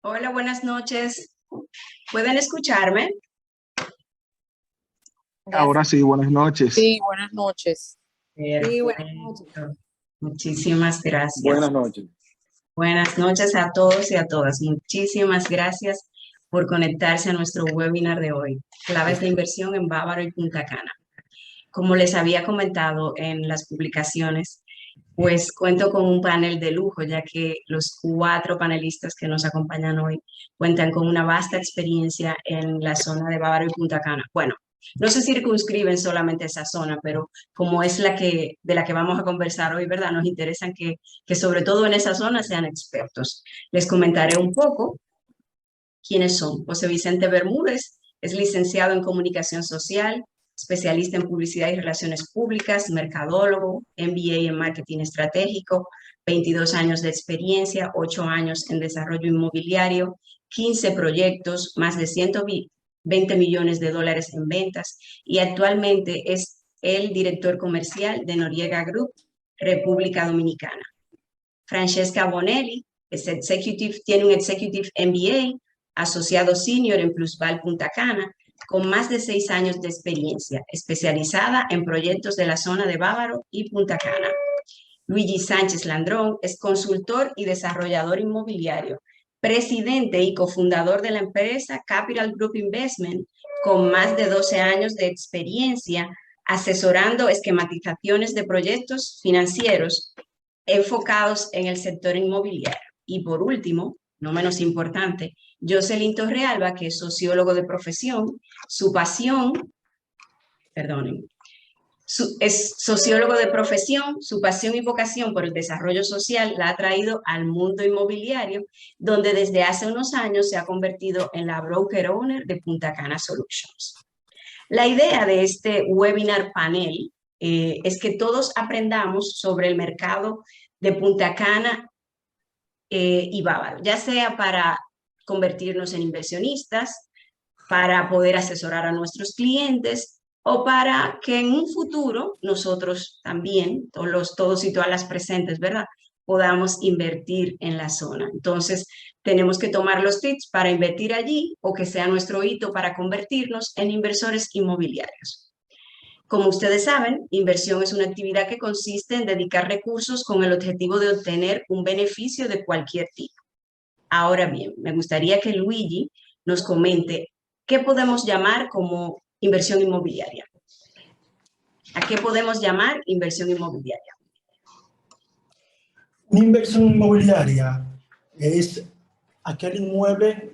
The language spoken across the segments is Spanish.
Hola, buenas noches. ¿Pueden escucharme? Ahora sí, buenas noches. Sí, buenas noches. Sí, buenas noches. Perfecto. Muchísimas gracias. Buenas noches. Buenas noches a todos y a todas. Muchísimas gracias por conectarse a nuestro webinar de hoy, Claves de Inversión en Bávaro y Punta Cana. Como les había comentado en las publicaciones, pues cuento con un panel de lujo, ya que los 4 panelistas que nos acompañan hoy cuentan con una vasta experiencia en la zona de Bávaro y Punta Cana. Bueno, no se circunscriben solamente a esa zona, pero como es de la que vamos a conversar hoy, ¿verdad? Nos interesan que sobre todo en esa zona sean expertos. Les comentaré un poco quiénes son. José Vicente Bermúdez es licenciado en Comunicación Social, especialista en Publicidad y Relaciones Públicas, mercadólogo, MBA en Marketing Estratégico, 22 años de experiencia, 8 años en desarrollo inmobiliario, 15 proyectos, más de 120 millones de dólares en ventas y actualmente es el director comercial de Noriega Group, República Dominicana. Francesca Bonelli tiene un Executive MBA, asociado senior en Plusval Punta Cana, con más de 6 años de experiencia, especializada en proyectos de la zona de Bávaro y Punta Cana. Luigi Sánchez Landrón es consultor y desarrollador inmobiliario, presidente y cofundador de la empresa Capital Group Investment, con más de 12 años de experiencia asesorando esquematizaciones de proyectos financieros enfocados en el sector inmobiliario. Y por último, no menos importante, Jocelyn Torrealba, que es sociólogo de profesión, es sociólogo de profesión, su pasión y vocación por el desarrollo social la ha traído al mundo inmobiliario, donde desde hace unos años se ha convertido en la broker owner de Punta Cana Solutions. La idea de este webinar panel es que todos aprendamos sobre el mercado de Punta Cana y Bávaro, ya sea para convertirnos en inversionistas, para poder asesorar a nuestros clientes o para que en un futuro nosotros también, todos y todas las presentes, ¿verdad?, podamos invertir en la zona. Entonces, tenemos que tomar los tips para invertir allí o que sea nuestro hito para convertirnos en inversores inmobiliarios. Como ustedes saben, inversión es una actividad que consiste en dedicar recursos con el objetivo de obtener un beneficio de cualquier tipo. Ahora bien, me gustaría que Luigi nos comente qué podemos llamar como inversión inmobiliaria. ¿A qué podemos llamar inversión inmobiliaria? Una inversión inmobiliaria es aquel inmueble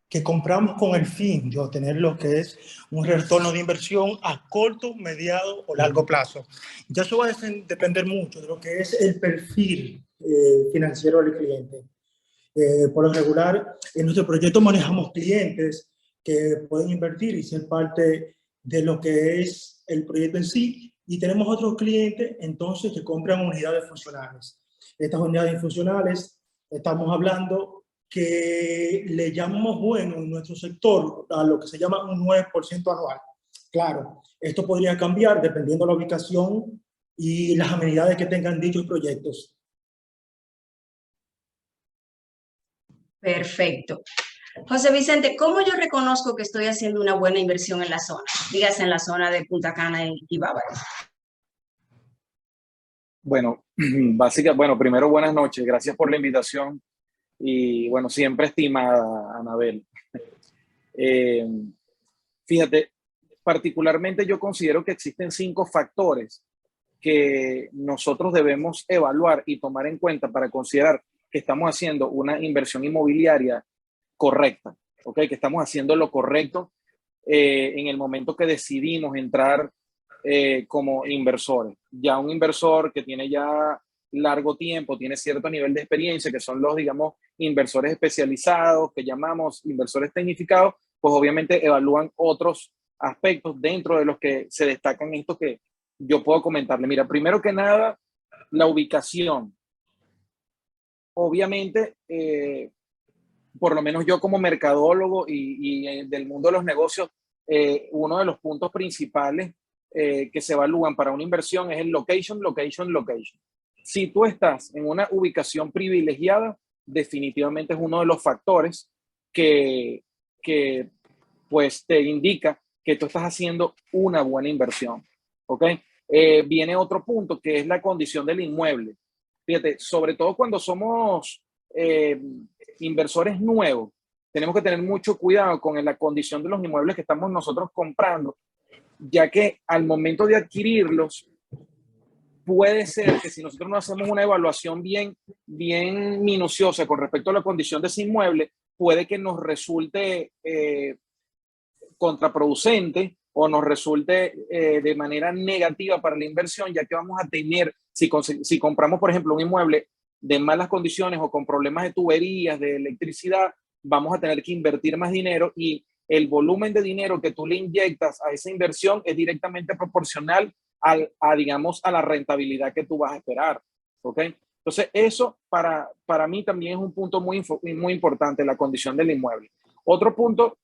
que compramos con el fin de obtener lo que es un retorno de inversión a corto, mediano o largo plazo. Ya eso va a depender mucho de lo que es el perfil financiero del cliente. Por lo regular, en nuestro proyecto manejamos clientes que pueden invertir y ser parte de lo que es el proyecto en sí, y tenemos otros clientes entonces que compran unidades funcionales. Estas unidades funcionales, estamos hablando que le llamamos bueno en nuestro sector a lo que se llama un 9% anual. Claro, esto podría cambiar dependiendo de la ubicación y las amenidades que tengan dichos proyectos. Perfecto. José Vicente, ¿cómo yo reconozco que estoy haciendo una buena inversión en la zona? Dígase en la zona de Punta Cana y Bávaro. Bueno, primero buenas noches. Gracias por la invitación. Y bueno, siempre estimada, Anabel. Fíjate, particularmente yo considero que existen 5 factores que nosotros debemos evaluar y tomar en cuenta para considerar que estamos haciendo una inversión inmobiliaria correcta, ¿ok? Que estamos haciendo lo correcto en el momento que decidimos entrar como inversores. Ya un inversor que tiene ya largo tiempo, tiene cierto nivel de experiencia, que son los, digamos, inversores especializados, que llamamos inversores tecnificados, pues obviamente evalúan otros aspectos dentro de los que se destacan estos que yo puedo comentarle. Mira, primero que nada, la ubicación. Obviamente, por lo menos yo como mercadólogo y del mundo de los negocios, uno de los puntos principales que se evalúan para una inversión es el location, location, location. Si tú estás en una ubicación privilegiada, definitivamente es uno de los factores que pues te indica que tú estás haciendo una buena inversión. ¿Ok? Viene otro punto que es la condición del inmueble. Fíjate, sobre todo cuando somos inversores nuevos, tenemos que tener mucho cuidado con la condición de los inmuebles que estamos nosotros comprando, ya que al momento de adquirirlos, puede ser que si nosotros no hacemos una evaluación bien minuciosa con respecto a la condición de ese inmueble, puede que nos resulte contraproducente o nos resulte de manera negativa para la inversión, ya que vamos a tener, si compramos, por ejemplo, un inmueble de malas condiciones o con problemas de tuberías, de electricidad, vamos a tener que invertir más dinero y el volumen de dinero que tú le inyectas a esa inversión es directamente proporcional digamos, a la rentabilidad que tú vas a esperar. ¿Ok? Entonces, eso para mí también es un punto muy importante, la condición del inmueble. Otro punto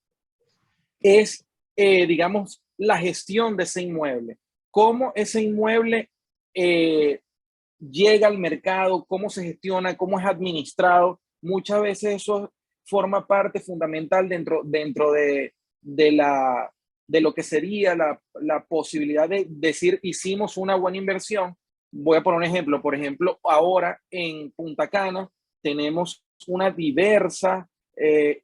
es, digamos, la gestión de ese inmueble. Cómo ese inmueble llega al mercado, cómo se gestiona, cómo es administrado. Muchas veces eso forma parte fundamental dentro de lo que sería la posibilidad de decir hicimos una buena inversión. Voy a poner un ejemplo. Por ejemplo, ahora en Punta Cana tenemos una diversa,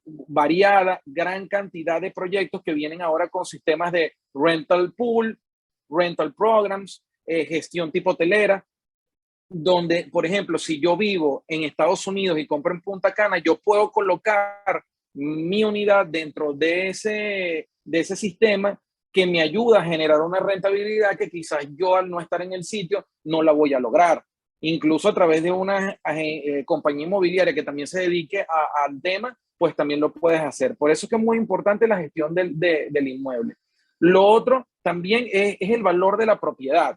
variada, gran cantidad de proyectos que vienen ahora con sistemas de rental pool, rental programs, gestión tipo hotelera, donde, por ejemplo, si yo vivo en Estados Unidos y compro en Punta Cana, yo puedo colocar mi unidad dentro de ese sistema que me ayuda a generar una rentabilidad que quizás yo al no estar en el sitio no la voy a lograr. Incluso a través de una compañía inmobiliaria que también se dedique al tema, pues también lo puedes hacer. Por eso es que es muy importante la gestión del inmueble. Lo otro también es el valor de la propiedad.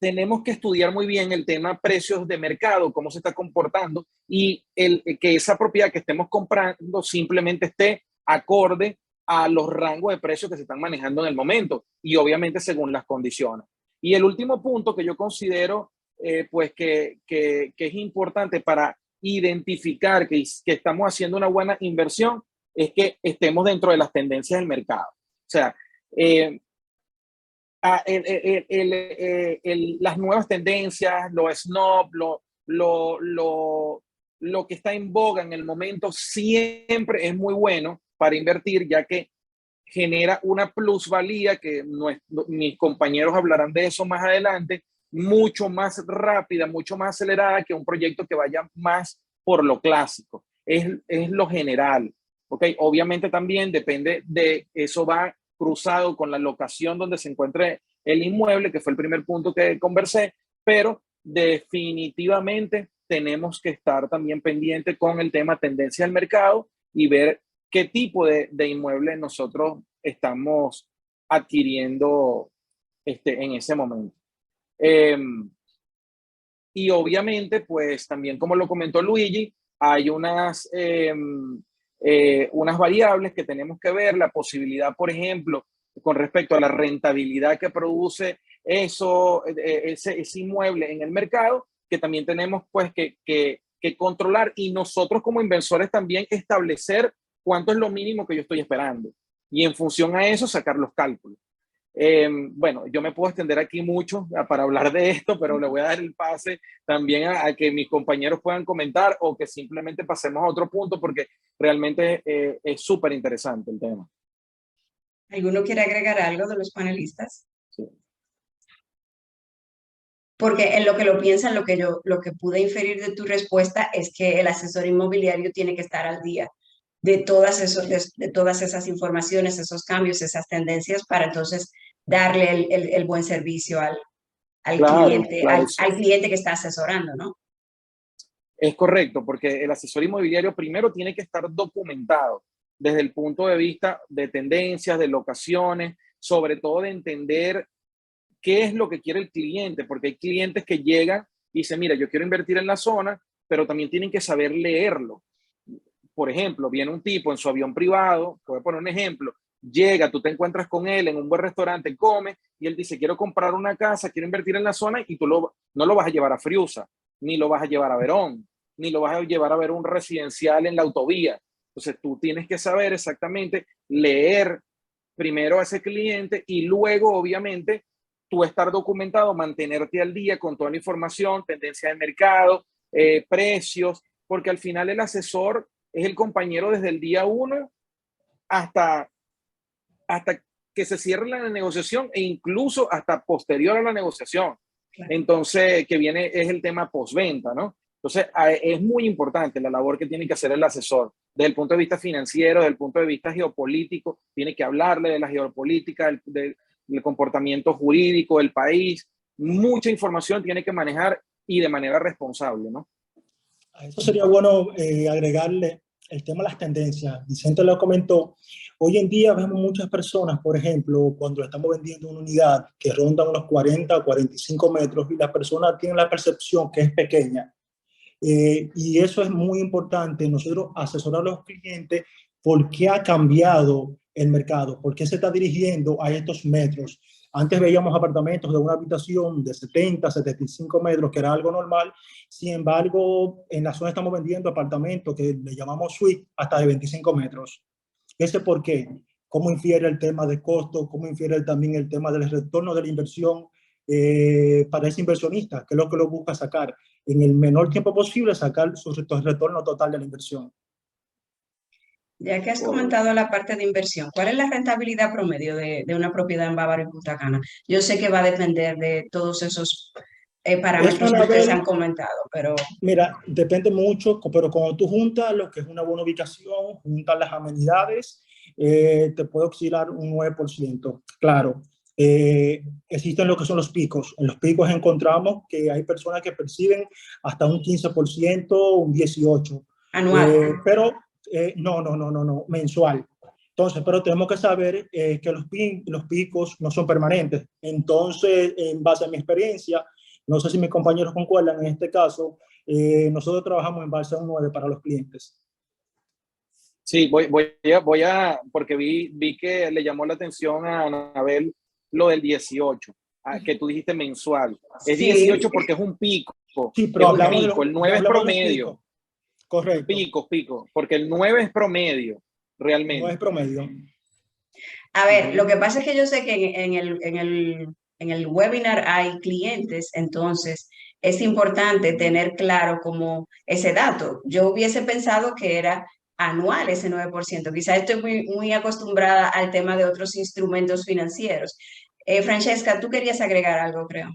Tenemos que estudiar muy bien el tema precios de mercado, cómo se está comportando y que esa propiedad que estemos comprando simplemente esté acorde a los rangos de precios que se están manejando en el momento y obviamente según las condiciones. Y el último punto que yo considero pues que es importante para identificar que estamos haciendo una buena inversión es que estemos dentro de las tendencias del mercado. O sea, las nuevas tendencias, los snob, lo que está en boga en el momento siempre es muy bueno para invertir, ya que genera una plusvalía que mis compañeros hablarán de eso más adelante, mucho más rápida, mucho más acelerada que un proyecto que vaya más por lo clásico. Es lo general. ¿Okay? Obviamente también depende de eso, va cruzado con la locación donde se encuentre el inmueble, que fue el primer punto que conversé, pero definitivamente tenemos que estar también pendiente con el tema tendencia del mercado y ver qué tipo de inmueble nosotros estamos adquiriendo en ese momento. Y obviamente, pues también como lo comentó Luigi, hay unas variables que tenemos que ver, la posibilidad, por ejemplo, con respecto a la rentabilidad que produce ese inmueble en el mercado, que también tenemos pues que controlar y nosotros como inversores también establecer cuánto es lo mínimo que yo estoy esperando y en función a eso sacar los cálculos. Bueno, yo me puedo extender aquí mucho para hablar de esto, pero le voy a dar el pase también a que mis compañeros puedan comentar o que simplemente pasemos a otro punto porque realmente es súper interesante el tema. ¿Alguno quiere agregar algo de los panelistas? Sí. Porque en lo que lo piensan, lo que pude inferir de tu respuesta es que el asesor inmobiliario tiene que estar al día de todas esas informaciones, esos cambios, esas tendencias, para entonces darle el buen servicio al cliente, claro, al cliente que está asesorando, ¿no? Es correcto, porque el asesor inmobiliario primero tiene que estar documentado desde el punto de vista de tendencias, de locaciones, sobre todo de entender qué es lo que quiere el cliente, porque hay clientes que llegan y dicen, mira, yo quiero invertir en la zona, pero también tienen que saber leerlo. Por ejemplo, viene un tipo en su avión privado, voy a poner un ejemplo, llega, tú te encuentras con él en un buen restaurante, come, y él dice, quiero comprar una casa, quiero invertir en la zona, y tú no lo vas a llevar a Friusa, ni lo vas a llevar a Verón, ni lo vas a llevar a ver un residencial en la autovía. Entonces tú tienes que saber exactamente leer primero a ese cliente y luego, obviamente, tú estar documentado, mantenerte al día con toda la información, tendencia de mercado, precios, porque al final el asesor es el compañero desde el día 1 hasta que se cierre la negociación e incluso hasta posterior a la negociación. Entonces, que viene es el tema postventa, ¿no? Entonces, es muy importante la labor que tiene que hacer el asesor desde el punto de vista financiero, desde el punto de vista geopolítico. Tiene que hablarle de la geopolítica, del comportamiento jurídico del país. Mucha información tiene que manejar y de manera responsable, ¿no? A eso sería bueno agregarle el tema de las tendencias. Vicente lo comentó. Hoy en día vemos muchas personas, por ejemplo, cuando estamos vendiendo una unidad que ronda unos 40 o 45 metros y la persona tiene la percepción que es pequeña. Y eso es muy importante, nosotros asesorar a los clientes por qué ha cambiado el mercado, por qué se está dirigiendo a estos metros. Antes veíamos apartamentos de una habitación de 70, 75 metros, que era algo normal. Sin embargo, en la zona estamos vendiendo apartamentos que le llamamos suite hasta de 25 metros. ¿Ese por qué? ¿Cómo infiere el tema de costo? ¿Cómo infiere también el tema del retorno de la inversión para ese inversionista? Que es lo que lo busca sacar en el menor tiempo posible, sacar su retorno total de la inversión. Ya que has comentado la parte de inversión, ¿cuál es la rentabilidad promedio de una propiedad en Bávaro y Punta Cana? Yo sé que va a depender de todos esos parámetros que ustedes han comentado, pero... Mira, depende mucho, pero cuando tú juntas lo que es una buena ubicación, juntas las amenidades, te puede oscilar un 9%. Claro, existen lo que son los picos. En los picos encontramos que hay personas que perciben hasta un 15%, un 18%. Anual. Pero no, mensual. Entonces, pero tenemos que saber que los picos no son permanentes. Entonces, en base a mi experiencia, no sé si mis compañeros concuerdan, en este caso, nosotros trabajamos en base a un 9 para los clientes. Sí, voy a porque vi que le llamó la atención a Anabel lo del 18, que tú dijiste mensual. Es 18 porque es un pico. Sí, pero es un pico. El 9 es promedio. Correcto. Pico, porque el 9 es promedio, realmente. No es promedio. A ver, lo que pasa es que yo sé que en el webinar hay clientes, entonces es importante tener claro como ese dato. Yo hubiese pensado que era anual ese 9%. Quizás estoy muy acostumbrada al tema de otros instrumentos financieros. Francesca, tú querías agregar algo, creo.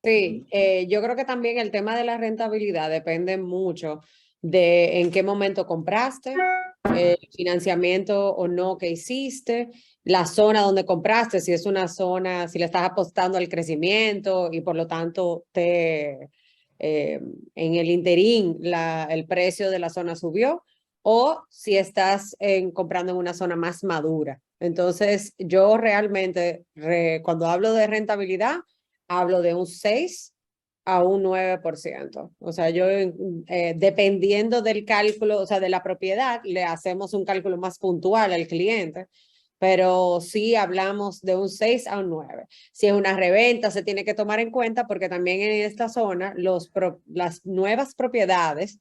Sí, yo creo que también el tema de la rentabilidad depende mucho de en qué momento compraste, el financiamiento o no que hiciste, la zona donde compraste, si es una zona, si le estás apostando al crecimiento y por lo tanto en el interín el precio de la zona subió, o si estás comprando en una zona más madura. Entonces, yo realmente, cuando hablo de rentabilidad, hablo de un 6 a un 9%. O sea, yo dependiendo del cálculo, o sea, de la propiedad, le hacemos un cálculo más puntual al cliente, pero sí hablamos de un 6 a un 9. Si es una reventa, se tiene que tomar en cuenta porque también en esta zona las nuevas propiedades,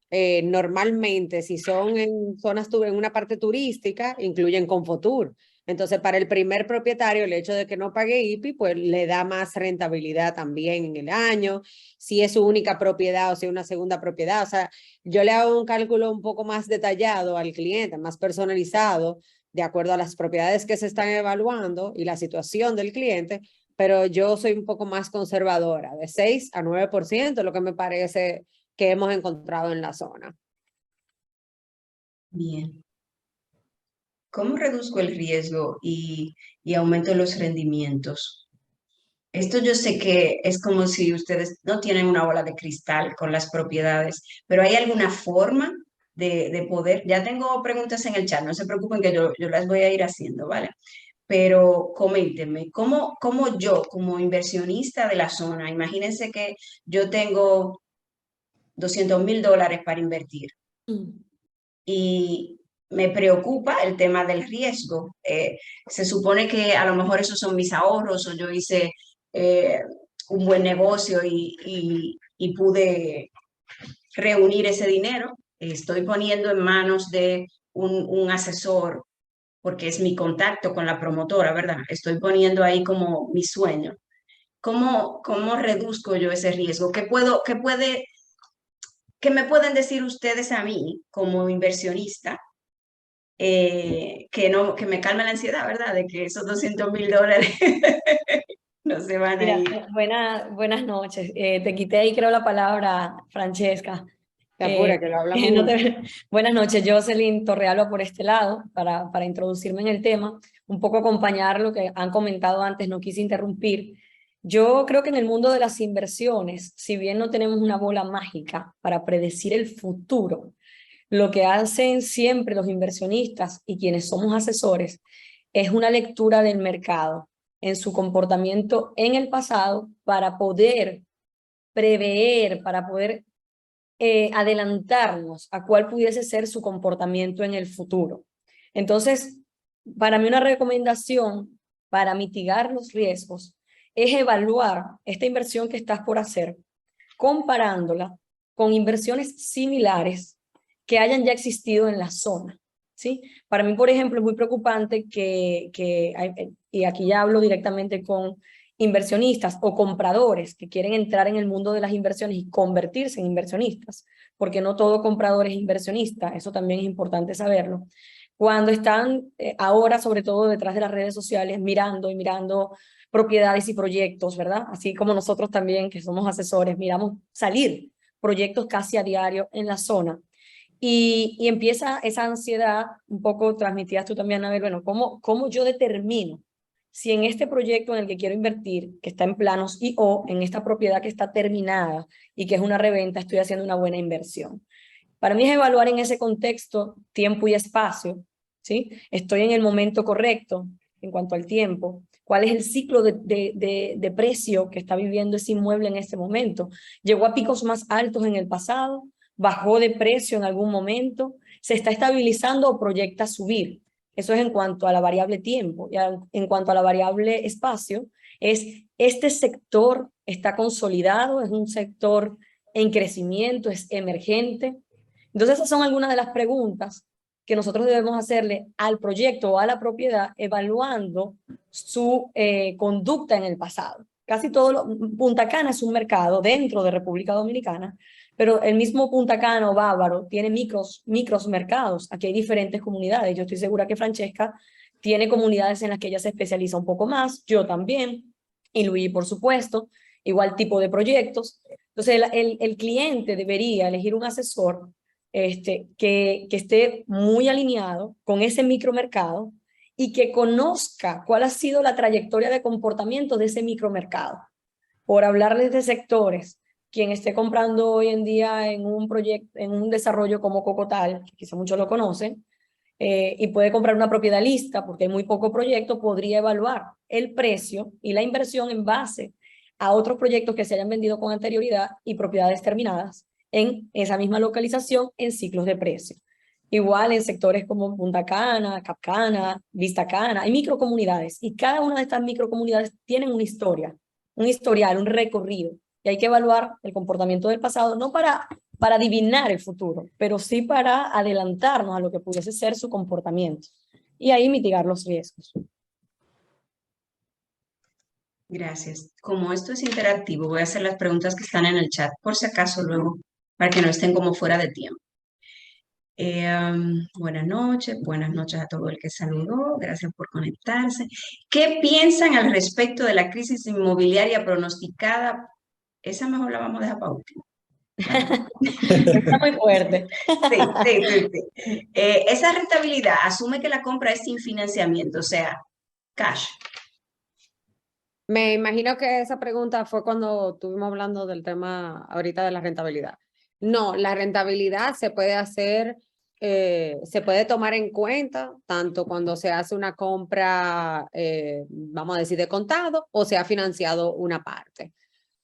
normalmente si son en zonas, en una parte turística, incluyen Confotur. Entonces, para el primer propietario, el hecho de que no pague IPI, pues le da más rentabilidad también en el año. Si es su única propiedad o si es una segunda propiedad. O sea, yo le hago un cálculo un poco más detallado al cliente, más personalizado, de acuerdo a las propiedades que se están evaluando y la situación del cliente, pero yo soy un poco más conservadora, de 6 a 9%, lo que me parece que hemos encontrado en la zona. Bien. ¿Cómo reduzco el riesgo y aumento los rendimientos? Esto yo sé que es como si ustedes no tienen una bola de cristal con las propiedades, pero ¿hay alguna forma de poder? Ya tengo preguntas en el chat, no se preocupen que yo las voy a ir haciendo, ¿vale? Pero coméntenme, ¿cómo yo como inversionista de la zona, imagínense que yo tengo $200,000 para invertir y me preocupa el tema del riesgo? Se supone que a lo mejor esos son mis ahorros o yo hice un buen negocio y y pude reunir ese dinero. Estoy poniendo en manos de un asesor, porque es mi contacto con la promotora, ¿verdad? Estoy poniendo ahí como mi sueño. ¿Cómo reduzco yo ese riesgo? ¿Qué me pueden decir ustedes a mí como inversionista? Que me calme la ansiedad, ¿verdad? De que esos $200,000 no se van a Mira, ir. buenas noches. Te quité ahí creo la palabra, Francesca. Te apura, que lo hablamos. no Buenas noches, Jocelyn Torrealba por este lado, para introducirme en el tema, un poco acompañar lo que han comentado antes, no quise interrumpir. Yo creo que en el mundo de las inversiones, si bien no tenemos una bola mágica para predecir el futuro, lo que hacen siempre los inversionistas y quienes somos asesores es una lectura del mercado en su comportamiento en el pasado para poder prever, para poder adelantarnos a cuál pudiese ser su comportamiento en el futuro. Entonces, para mí una recomendación para mitigar los riesgos es evaluar esta inversión que estás por hacer, comparándola con inversiones similares que hayan ya existido en la zona, ¿sí? Para mí, por ejemplo, es muy preocupante y aquí ya hablo directamente con inversionistas o compradores que quieren entrar en el mundo de las inversiones y convertirse en inversionistas, porque no todo comprador es inversionista, eso también es importante saberlo. Cuando están ahora, sobre todo detrás de las redes sociales, mirando propiedades y proyectos, ¿verdad? Así como nosotros también, que somos asesores, miramos salir proyectos casi a diario en la zona. Y empieza esa ansiedad, un poco transmitidas tú también, a ver, bueno, ¿cómo yo determino si en este proyecto en el que quiero invertir, que está en planos o en esta propiedad que está terminada y que es una reventa, estoy haciendo una buena inversión? Para mí es evaluar en ese contexto tiempo y espacio, ¿sí? Estoy en el momento correcto en cuanto al tiempo. ¿Cuál es el ciclo de precio que está viviendo ese inmueble en este momento? ¿Llegó a picos más altos en el pasado? ¿Bajó de precio en algún momento? ¿Se está estabilizando o proyecta subir? Eso es en cuanto a la variable tiempo. Y en cuanto a la variable espacio, este sector está consolidado, es un sector en crecimiento, es emergente. Entonces esas son algunas de las preguntas que nosotros debemos hacerle al proyecto o a la propiedad evaluando su conducta en el pasado. Casi Punta Cana es un mercado dentro de República Dominicana, pero el mismo Punta Cana o Bávaro tiene micros mercados. Aquí hay diferentes comunidades. Yo estoy segura que Francesca tiene comunidades en las que ella se especializa un poco más, yo también, y Luis, por supuesto, igual tipo de proyectos. Entonces el cliente debería elegir un asesor que esté muy alineado con ese micromercado y que conozca cuál ha sido la trayectoria de comportamiento de ese micromercado. Por hablarles de sectores, quien esté comprando hoy en día en un proyecto, en un desarrollo como Cocotal, quizá muchos lo conocen, y puede comprar una propiedad lista porque hay muy poco proyecto, podría evaluar el precio y la inversión en base a otros proyectos que se hayan vendido con anterioridad y propiedades terminadas en esa misma localización en ciclos de precio. Igual en sectores como Punta Cana, Capcana, Vista Cana, hay microcomunidades y cada una de estas microcomunidades tienen una historia, un historial, un recorrido. Y hay que evaluar el comportamiento del pasado, no para adivinar el futuro, pero sí para adelantarnos a lo que pudiese ser su comportamiento y ahí mitigar los riesgos. Gracias. Como esto es interactivo, voy a hacer las preguntas que están en el chat, por si acaso luego, para que no estén como fuera de tiempo. Buenas noches a todo el que saludó, gracias por conectarse. ¿Qué piensan al respecto de la crisis inmobiliaria pronosticada? Esa mejor la vamos a dejar para último. Está muy fuerte. Sí. Esa rentabilidad asume que la compra es sin financiamiento, o sea, cash. Me imagino que esa pregunta fue cuando estuvimos hablando del tema ahorita de la rentabilidad. No, la rentabilidad se puede hacer, se puede tomar en cuenta tanto cuando se hace una compra, vamos a decir, de contado o se ha financiado una parte.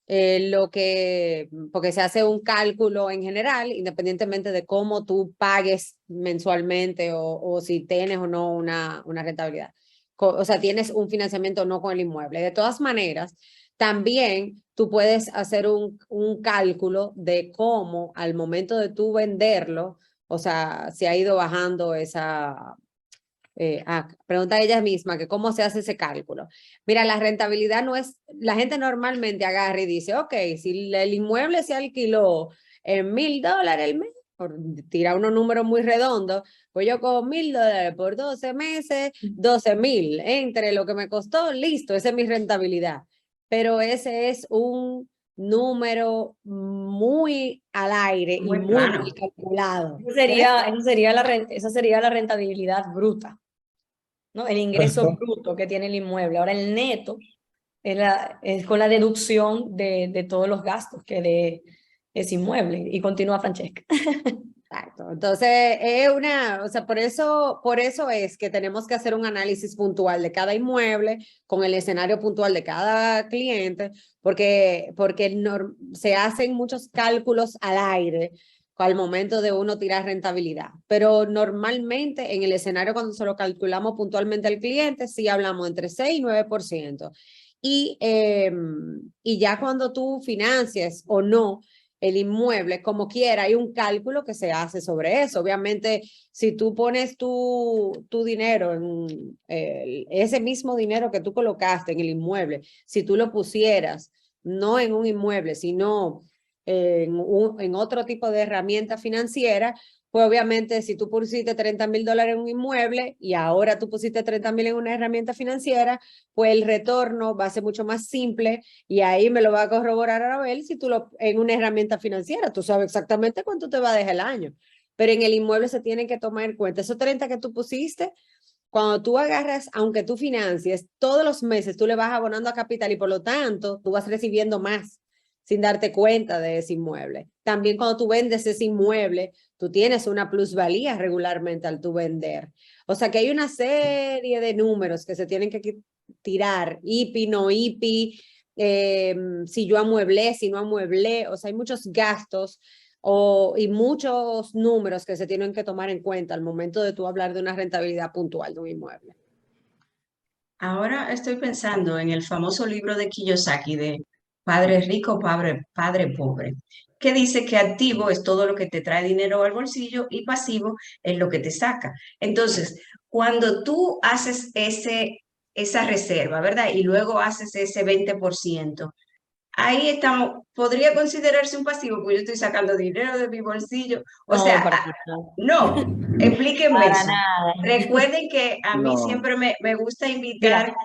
Porque se hace un cálculo en general, independientemente de cómo tú pagues mensualmente o si tienes o no una rentabilidad. O sea, tienes un financiamiento o no con el inmueble. De todas maneras, también tú puedes hacer un cálculo de cómo al momento de tú venderlo, o sea, si ha ido bajando esa... pregunta a ella misma que cómo se hace ese cálculo. Mira, la rentabilidad no es, la gente normalmente agarra y dice, ok, si el inmueble se alquiló en $1,000 el mes, por tirar unos números muy redondos, pues yo con $1,000 por 12 meses, 12,000, entre lo que me costó, listo, esa es mi rentabilidad. Pero ese es un número muy al aire Muy y muy plano. mal calculado. Esa sería la rentabilidad bruta, ¿no? El ingreso Perfecto. bruto que tiene el inmueble. Ahora el neto es con la deducción de todos los gastos que de ese inmueble. Y continúa Francesca. Exacto. Entonces, es una, o sea, por eso es que tenemos que hacer un análisis puntual de cada inmueble, con el escenario puntual de cada cliente, porque se hacen muchos cálculos al aire al momento de uno tirar rentabilidad. Pero normalmente en el escenario cuando se lo calculamos puntualmente al cliente, sí hablamos entre 6 y 9%. Y ya cuando tú financias o no el inmueble, como quiera, hay un cálculo que se hace sobre eso. Obviamente, si tú pones tu dinero, ese mismo dinero que tú colocaste en el inmueble, si tú lo pusieras no en un inmueble, sino en otro tipo de herramienta financiera, pues obviamente si tú pusiste $30,000 en un inmueble y ahora tú pusiste 30,000 en una herramienta financiera, pues el retorno va a ser mucho más simple y ahí me lo va a corroborar Arabel si tú en una herramienta financiera, tú sabes exactamente cuánto te va a dejar el año. Pero en el inmueble se tienen que tomar en cuenta esos 30 que tú pusiste. Cuando tú agarras, aunque tú financies, todos los meses tú le vas abonando a capital y por lo tanto tú vas recibiendo más sin darte cuenta de ese inmueble. También cuando tú vendes ese inmueble, tú tienes una plusvalía regularmente al tú vender. O sea que hay una serie de números que se tienen que tirar, IPI, no IPI, si yo amueblé, si no amueblé, o sea, hay muchos gastos y muchos números que se tienen que tomar en cuenta al momento de tú hablar de una rentabilidad puntual de un inmueble. Ahora estoy pensando en el famoso libro de Kiyosaki de Padre Rico, Padre Pobre, que dice que activo es todo lo que te trae dinero al bolsillo y pasivo es lo que te saca. Entonces, cuando tú haces esa reserva, ¿verdad? Y luego haces ese 20%, ahí estamos, podría considerarse un pasivo, porque yo estoy sacando dinero de mi bolsillo. O No, sea, para nada. no, explíquenme Para eso. nada. Recuerden que a mí No. siempre me gusta Mira, invitar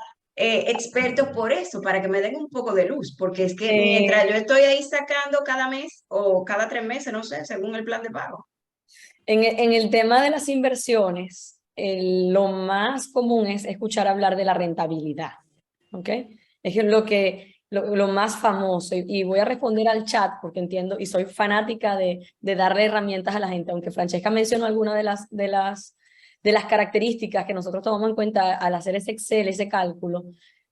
expertos por eso, para que me den un poco de luz, porque es que mientras yo estoy ahí sacando cada mes o cada 3 meses, no sé, según el plan de pago. en el tema de las inversiones, lo más común es escuchar hablar de la rentabilidad, ¿ok? Es lo más famoso, y voy a responder al chat porque entiendo y soy fanática de darle herramientas a la gente, aunque Francesca mencionó algunas de las características que nosotros tomamos en cuenta al hacer ese Excel, ese cálculo.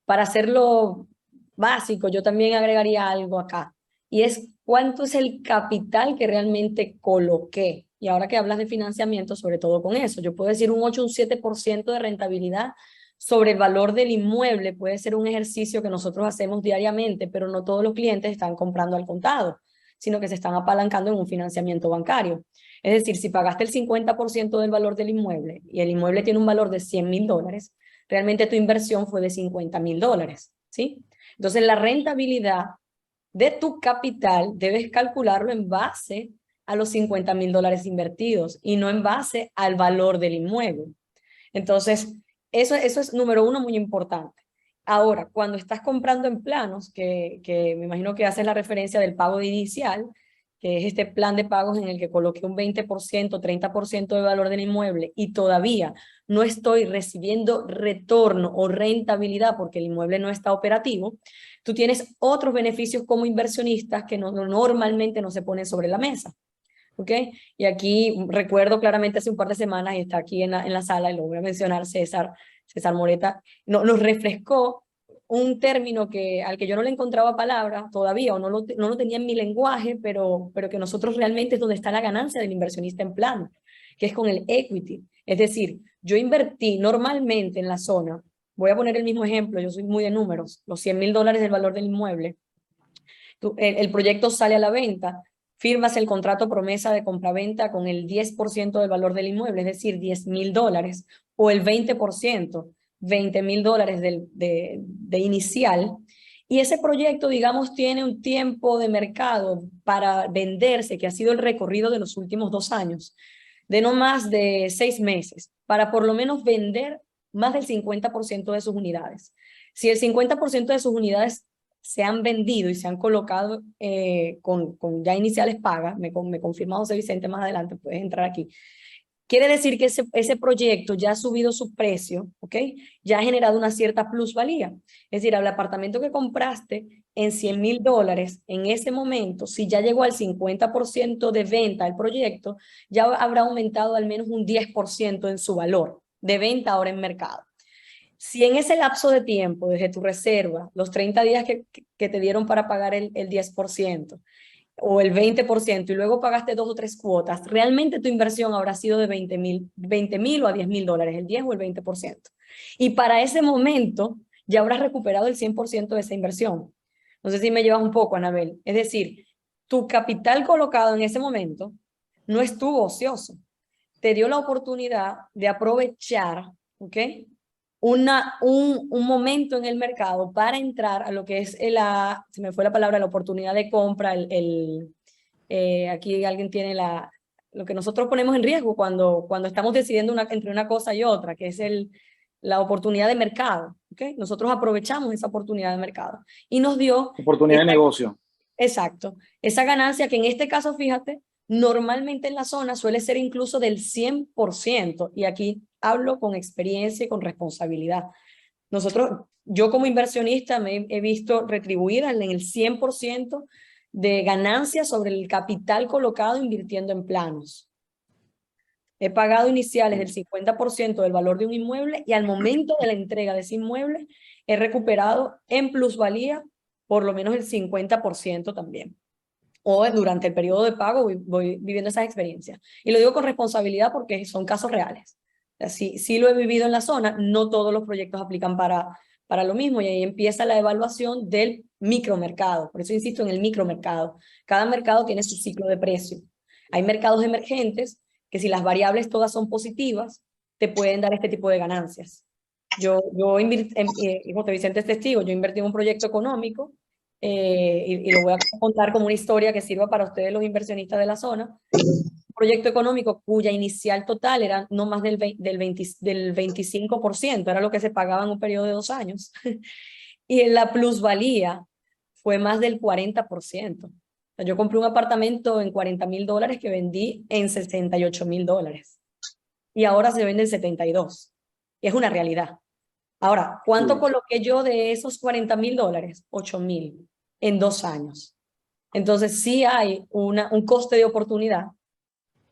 Para hacerlo básico, yo también agregaría algo acá, y es cuánto es el capital que realmente coloqué. Y ahora que hablas de financiamiento, sobre todo con eso, yo puedo decir un 8, un 7% de rentabilidad sobre el valor del inmueble. Puede ser un ejercicio que nosotros hacemos diariamente, pero no todos los clientes están comprando al contado, sino que se están apalancando en un financiamiento bancario. Es decir, si pagaste el 50% del valor del inmueble y el inmueble tiene un valor de $100,000, realmente tu inversión fue de $50,000, ¿sí? Entonces la rentabilidad de tu capital debes calcularlo en base a los $50,000 invertidos y no en base al valor del inmueble. Entonces, eso es número uno, muy importante. Ahora, cuando estás comprando en planos, que me imagino que haces la referencia del pago inicial, que es este plan de pagos en el que coloqué un 20%, 30% de valor del inmueble y todavía no estoy recibiendo retorno o rentabilidad porque el inmueble no está operativo, tú tienes otros beneficios como inversionistas que normalmente no se ponen sobre la mesa. ¿Ok? Y aquí recuerdo claramente hace un par de semanas, y está aquí en la sala, y lo voy a mencionar, César Moreta, nos refrescó un término al que yo no le encontraba palabra todavía, o no lo tenía en mi lenguaje, pero que nosotros realmente es donde está la ganancia del inversionista en plano, que es con el equity. Es decir, yo invertí normalmente en la zona, voy a poner el mismo ejemplo, yo soy muy de números, los $100,000 del valor del inmueble, El proyecto sale a la venta, firmas el contrato promesa de compraventa con el 10% del valor del inmueble, es decir, $10,000, o el 20%, $20,000 de inicial, y ese proyecto, digamos, tiene un tiempo de mercado para venderse, que ha sido el recorrido de los últimos 2 años, de no más de 6 meses, para por lo menos vender más del 50% de sus unidades. Si el 50% de sus unidades se han vendido y se han colocado con ya iniciales pagas, me confirma José Vicente más adelante, puedes entrar aquí. Quiere decir que ese proyecto ya ha subido su precio, ¿ok? Ya ha generado una cierta plusvalía. Es decir, el apartamento que compraste en $100,000 en ese momento, si ya llegó al 50% de venta del proyecto, ya habrá aumentado al menos un 10% en su valor de venta ahora en mercado. Si en ese lapso de tiempo, desde tu reserva, los 30 días que te dieron para pagar el 10%, o el 20%, y luego pagaste 2 o 3 cuotas, realmente tu inversión habrá sido de $20,000 o a $10,000, el 10 o el 20%. Y para ese momento ya habrás recuperado el 100% de esa inversión. No sé si me llevas un poco, Anabel. Es decir, tu capital colocado en ese momento no estuvo ocioso. Te dio la oportunidad de aprovechar, ¿ok?, un momento en el mercado para entrar a lo que es se me fue la palabra, la oportunidad de compra, aquí alguien tiene lo que nosotros ponemos en riesgo cuando estamos decidiendo entre una cosa y otra, que es la oportunidad de mercado, ¿okay? Nosotros aprovechamos esa oportunidad de mercado y nos dio... Oportunidad de negocio. Exacto. Esa ganancia que en este caso, fíjate, normalmente en la zona suele ser incluso del 100%, y aquí hablo con experiencia y con responsabilidad. Yo como inversionista me he visto retribuida en el 100% de ganancias sobre el capital colocado invirtiendo en planos. He pagado iniciales del 50% del valor de un inmueble, y al momento de la entrega de ese inmueble he recuperado en plusvalía por lo menos el 50% también. O durante el periodo de pago voy viviendo esas experiencias. Y lo digo con responsabilidad porque son casos reales. Sí lo he vivido en la zona, no todos los proyectos aplican para lo mismo, y ahí empieza la evaluación del micromercado. Por eso insisto en el micromercado. Cada mercado tiene su ciclo de precio. Hay mercados emergentes que, si las variables todas son positivas, te pueden dar este tipo de ganancias. José Vicente es testigo, yo invertí en un proyecto económico, y lo voy a contar como una historia que sirva para ustedes, los inversionistas de la zona. Un proyecto económico cuya inicial total era no más del 25%, era lo que se pagaba en un periodo de 2 años. Y en la plusvalía fue más del 40%. O sea, yo compré un apartamento en $40,000 que vendí en $68,000. Y ahora se vende en 72. Y es una realidad. Ahora, ¿cuánto coloqué yo de esos $40,000? 8,000 en 2 años. Entonces sí hay un coste de oportunidad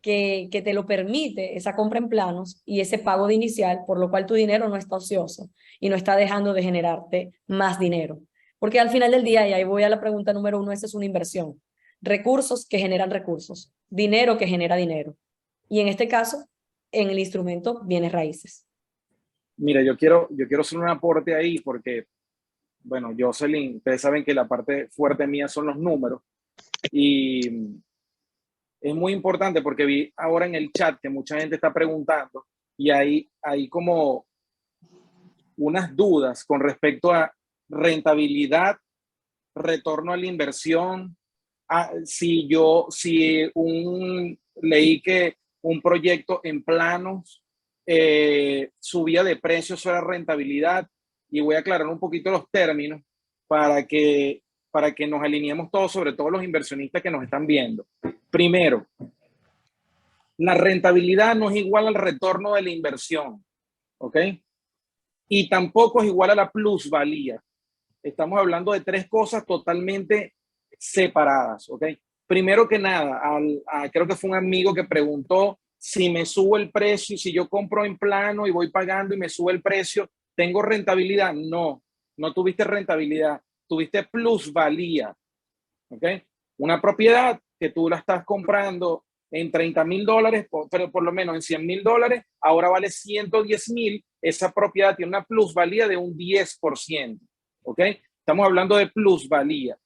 que te lo permite esa compra en planos y ese pago de inicial, por lo cual tu dinero no está ocioso y no está dejando de generarte más dinero. Porque al final del día, y ahí voy a la pregunta número 1, esa es una inversión. Recursos que generan recursos, dinero que genera dinero. Y en este caso, en el instrumento, bienes raíces. Mira, yo quiero hacer un aporte ahí porque, bueno, Jocelyn, ustedes saben que la parte fuerte mía son los números, y es muy importante porque vi ahora en el chat que mucha gente está preguntando, y hay como unas dudas con respecto a rentabilidad, retorno a la inversión. Leí que un proyecto en planos subía de precio, eso era rentabilidad, y voy a aclarar un poquito los términos para que nos alineemos todos, sobre todo los inversionistas que nos están viendo. Primero, la rentabilidad no es igual al retorno de la inversión, ¿ok? Y tampoco es igual a la plusvalía. Estamos hablando de 3 cosas totalmente separadas, ¿ok? Primero que nada, creo que fue un amigo que preguntó si me subo el precio, si yo compro en plano y voy pagando y me sube el precio, ¿tengo rentabilidad? No tuviste rentabilidad, tuviste plusvalía, ¿ok? Una propiedad que tú la estás comprando en $30,000, pero por lo menos en $100,000, ahora vale $110,000, esa propiedad tiene una plusvalía de un 10%, ¿ok? Estamos hablando de plusvalía.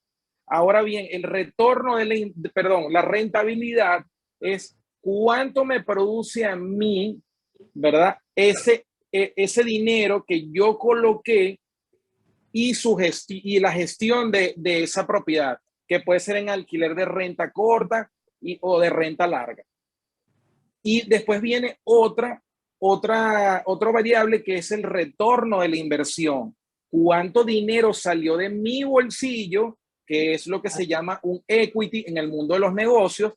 Ahora bien, el retorno la rentabilidad es cuánto me produce a mí, ¿verdad? Ese dinero que yo coloqué y la gestión de esa propiedad, que puede ser en alquiler de renta corta o de renta larga. Y después viene otra variable que es el retorno de la inversión. ¿Cuánto dinero salió de mi bolsillo? Que es lo que se llama un equity en el mundo de los negocios.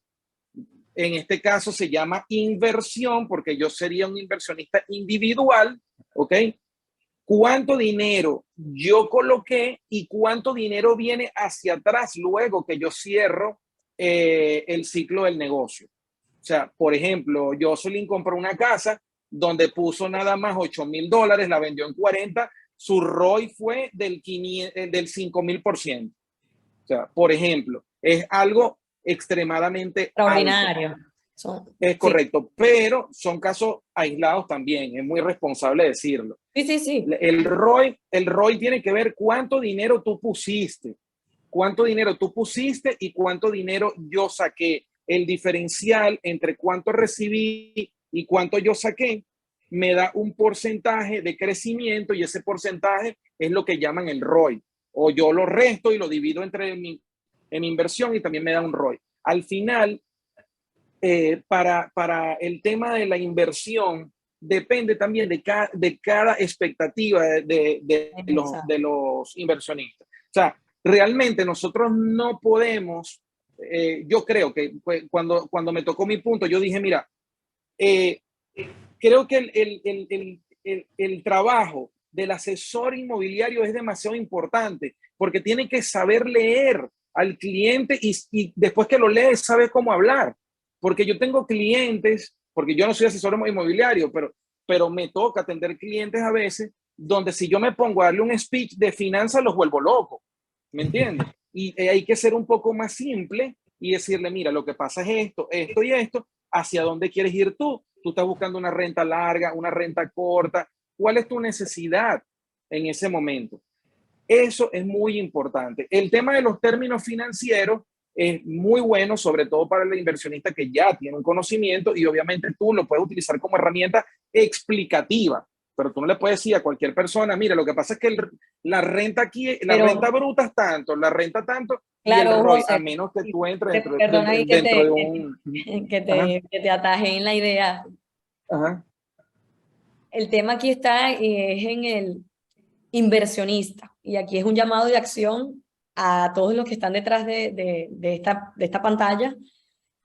En este caso se llama inversión porque yo sería un inversionista individual, ¿ok? ¿Cuánto dinero yo coloqué y cuánto dinero viene hacia atrás luego que yo cierro el ciclo del negocio? O sea, por ejemplo, Jocelyn compró una casa donde puso nada más $8,000, la vendió en 40, su ROI fue del 5,000%. O sea, por ejemplo, es algo extremadamente extraordinario. Es correcto, pero son casos aislados también, es muy responsable decirlo. Sí. El ROI tiene que ver cuánto dinero tú pusiste y cuánto dinero yo saqué. El diferencial entre cuánto recibí y cuánto yo saqué me da un porcentaje de crecimiento y ese porcentaje es lo que llaman el ROI. O yo lo resto y lo divido en mi inversión y también me da un ROI. Al final, para el tema de la inversión, depende también de cada expectativa de los inversionistas. O sea, realmente nosotros no podemos, yo creo que cuando me tocó mi punto, yo dije, mira, creo que el trabajo del asesor inmobiliario es demasiado importante porque tiene que saber leer al cliente y después que lo lees, sabe cómo hablar. Porque yo tengo clientes, porque yo no soy asesor inmobiliario, pero me toca atender clientes a veces donde si yo me pongo a darle un speech de finanzas los vuelvo loco, ¿me entiendes? Y hay que ser un poco más simple y decirle, mira, lo que pasa es esto, esto y esto, ¿hacia dónde quieres ir tú? Tú estás buscando una renta larga, una renta corta, ¿cuál es tu necesidad en ese momento? Eso es muy importante. El tema de los términos financieros es muy bueno, sobre todo para el inversionista que ya tiene un conocimiento y obviamente tú lo puedes utilizar como herramienta explicativa, pero tú no le puedes decir a cualquier persona, mira, lo que pasa es que la renta aquí, renta bruta es tanto, la renta tanto, claro, y el ROI, José, a menos que tú entres perdona ahí que dentro de un... te ataje en la idea. Ajá. El tema aquí está es en el inversionista y aquí es un llamado de acción a todos los que están detrás de esta pantalla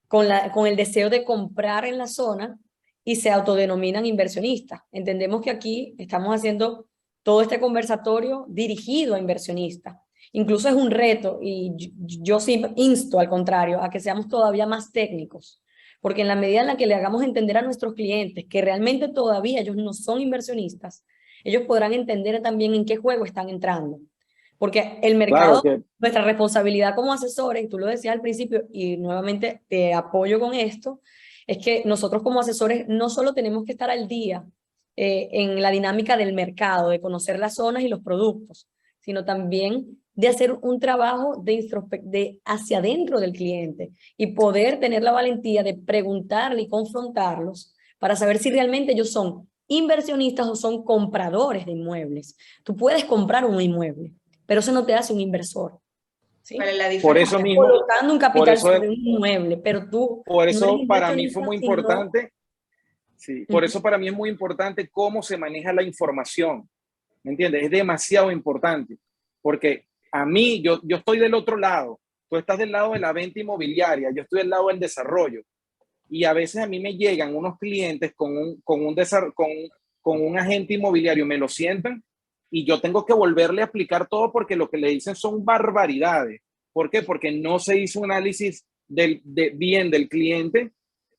con el deseo de comprar en la zona y se autodenominan inversionistas. Entendemos que aquí estamos haciendo todo este conversatorio dirigido a inversionistas. Incluso es un reto y yo sí insto al contrario a que seamos todavía más técnicos, porque en la medida en la que le hagamos entender a nuestros clientes que realmente todavía ellos no son inversionistas, ellos podrán entender también en qué juego están entrando. Porque el mercado, claro, nuestra responsabilidad como asesores, y tú lo decías al principio, y nuevamente te apoyo con esto, es que nosotros como asesores no solo tenemos que estar al día en la dinámica del mercado, de conocer las zonas y los productos, sino también de hacer un trabajo de hacia adentro del cliente y poder tener la valentía de preguntarle y confrontarlos para saber si realmente ellos son inversionistas o son compradores de inmuebles. Tú puedes comprar un inmueble, pero eso no te hace un inversor. ¿Sí? ¿Cuál es la diferencia? Por eso mismo, colocando un capital sobre un inmueble, pero tú por eso no para mí fue muy importante, sí, por Uh-huh. eso para mí es muy importante cómo se maneja la información, ¿me entiendes? Es demasiado importante, porque a mí, yo estoy del otro lado, tú estás del lado de la venta inmobiliaria, yo estoy del lado del desarrollo, y a veces a mí me llegan unos clientes con un agente inmobiliario, me lo sientan, y yo tengo que volverle a explicar todo porque lo que le dicen son barbaridades. ¿Por qué? Porque no se hizo un análisis bien del cliente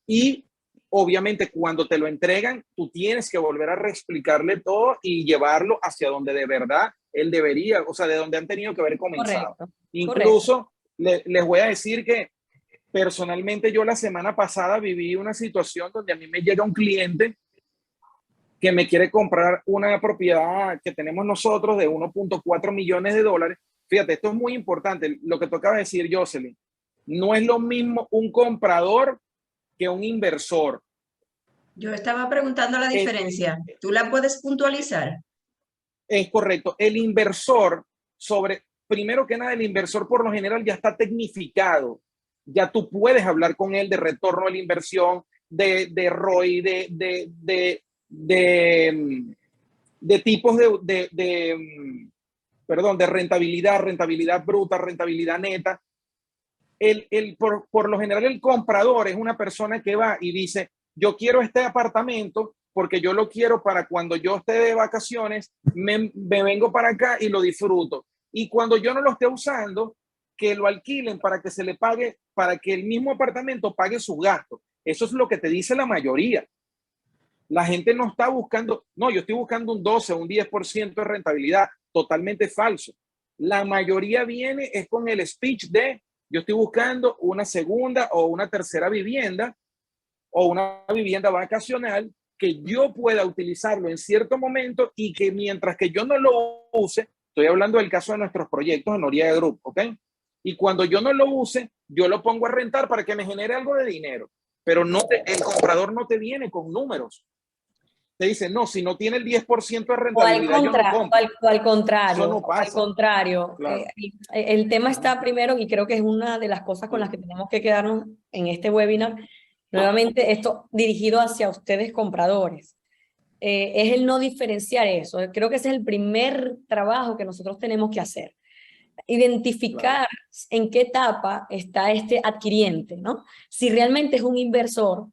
y obviamente cuando te lo entregan, tú tienes que volver a reexplicarle todo y llevarlo hacia donde de verdad él debería, o sea, de donde han tenido que haber comenzado. Correcto. Incluso les voy a decir que personalmente yo la semana pasada viví una situación donde a mí me llega un cliente que me quiere comprar una propiedad que tenemos nosotros de $1.4 millones, fíjate, esto es muy importante, lo que tú acabas de decir, Jocelyn. No es lo mismo un comprador que un inversor. Yo estaba preguntando la diferencia. ¿Tú la puedes puntualizar? Es correcto. El inversor, primero que nada, el inversor por lo general ya está tecnificado. Ya tú puedes hablar con él de retorno de la inversión, de ROI, de tipos de rentabilidad bruta, rentabilidad neta. Por lo general, el comprador es una persona que va y dice, yo quiero este apartamento porque yo lo quiero para cuando yo esté de vacaciones, me vengo para acá y lo disfruto. Y cuando yo no lo esté usando, que lo alquilen para que se le pague, para que el mismo apartamento pague sus gastos. Eso es lo que te dice la mayoría. La gente no está buscando, no, yo estoy buscando un 12 o un 10% de rentabilidad. Totalmente falso. La mayoría viene es con el speech de yo estoy buscando una segunda o una tercera vivienda o una vivienda vacacional que yo pueda utilizarlo en cierto momento y que mientras que yo no lo use, estoy hablando del caso de nuestros proyectos en Noriega Group, ¿ok? Y cuando yo no lo use, yo lo pongo a rentar para que me genere algo de dinero. Pero el comprador no te viene con números. Te dice, no, si no tiene el 10% de rentabilidad, yo no compro. Al contrario, Eso no pasa. al contrario. Claro. El tema está primero, y creo que es una de las cosas con las que tenemos que quedarnos en este webinar, nuevamente esto dirigido hacia ustedes compradores, es el no diferenciar eso. Creo que ese es el primer trabajo que nosotros tenemos que hacer. Identificar en qué etapa está este adquiriente, ¿no? Si realmente es un inversor,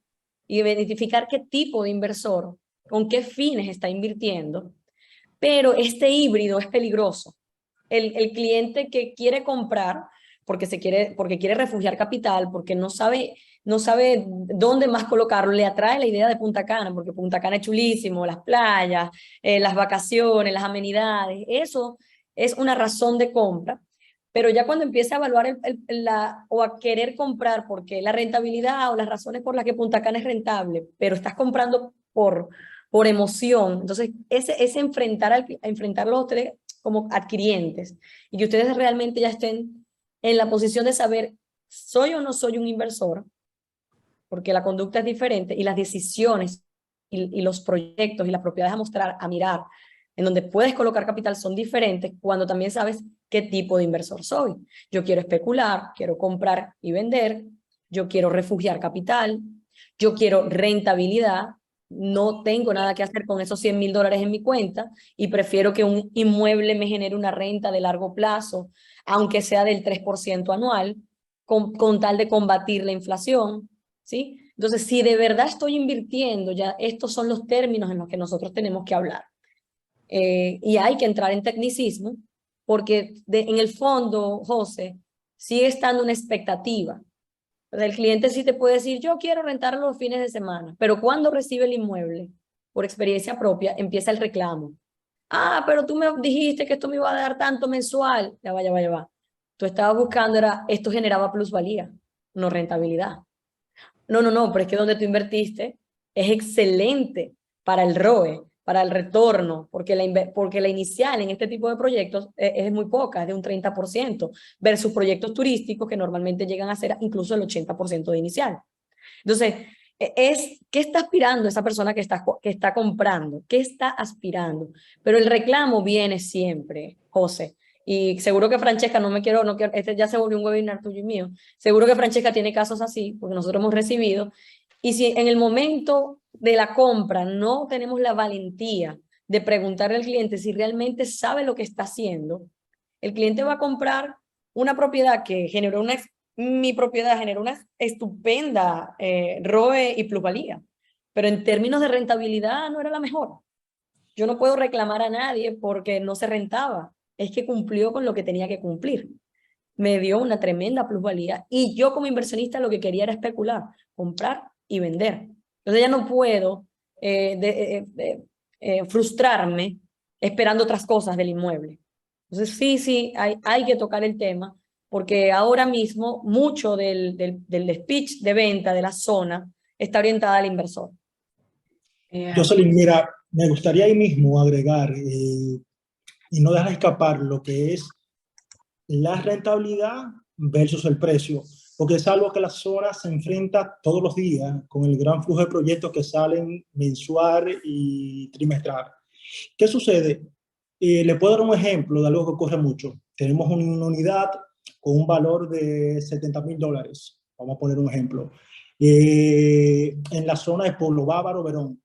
y identificar qué tipo de inversor, con qué fines está invirtiendo. Pero este híbrido es peligroso. El cliente que quiere comprar porque quiere refugiar capital, porque no sabe dónde más colocarlo, le atrae la idea de Punta Cana, porque Punta Cana es chulísimo, las playas, las vacaciones, las amenidades, eso es una razón de compra. Pero ya cuando empieza a evaluar o a querer comprar porque la rentabilidad o las razones por las que Punta Cana es rentable, pero estás comprando por emoción, entonces ese enfrentarlos a ustedes como adquirientes y que ustedes realmente ya estén en la posición de saber, ¿soy o no soy un inversor? Porque la conducta es diferente y las decisiones y los proyectos y las propiedades a mostrar, a mirar, en donde puedes colocar capital son diferentes cuando también sabes qué tipo de inversor soy. Yo quiero especular, quiero comprar y vender, yo quiero refugiar capital, yo quiero rentabilidad, no tengo nada que hacer con esos $100,000 en mi cuenta y prefiero que un inmueble me genere una renta de largo plazo, aunque sea del 3% anual, con tal de combatir la inflación, ¿sí? Entonces, si de verdad estoy invirtiendo, ya estos son los términos en los que nosotros tenemos que hablar. Y hay que entrar en tecnicismo, porque en el fondo, José, sigue estando una expectativa. El cliente sí te puede decir, yo quiero rentarlo los fines de semana, pero cuando recibe el inmueble, por experiencia propia, empieza el reclamo. Ah, pero tú me dijiste que esto me iba a dar tanto mensual. Ya va. Tú estabas buscando, esto generaba plusvalía, no rentabilidad. No, pero es que donde tú invertiste es excelente para el ROE, para el retorno, porque la inicial en este tipo de proyectos es muy poca, es de un 30%, versus proyectos turísticos que normalmente llegan a ser incluso el 80% de inicial. Entonces, ¿qué está aspirando esa persona que está comprando? ¿Qué está aspirando? Pero el reclamo viene siempre, José. Y seguro que Francesca, no quiero, este ya se volvió un webinar tuyo y mío, seguro que Francesca tiene casos así, porque nosotros hemos recibido, y si en el momento de la compra no tenemos la valentía de preguntarle al cliente si realmente sabe lo que está haciendo, el cliente va a comprar una propiedad que mi propiedad generó una estupenda ROE y plusvalía, pero en términos de rentabilidad no era la mejor. Yo no puedo reclamar a nadie porque no se rentaba, es que cumplió con lo que tenía que cumplir. Me dio una tremenda plusvalía y yo como inversionista lo que quería era especular, comprar y vender. Entonces ya no puedo frustrarme esperando otras cosas del inmueble. Entonces sí, hay que tocar el tema porque ahora mismo mucho del speech de venta de la zona está orientada al inversor. Jocelyn, mira, me gustaría ahí mismo agregar y no dejar escapar lo que es la rentabilidad versus el precio, porque es algo que la zona se enfrenta todos los días con el gran flujo de proyectos que salen mensual y trimestral. ¿Qué sucede? Le puedo dar un ejemplo de algo que ocurre mucho. Tenemos una unidad con un valor de $70,000. Vamos a poner un ejemplo. En la zona de Pueblo Bávaro, Verón,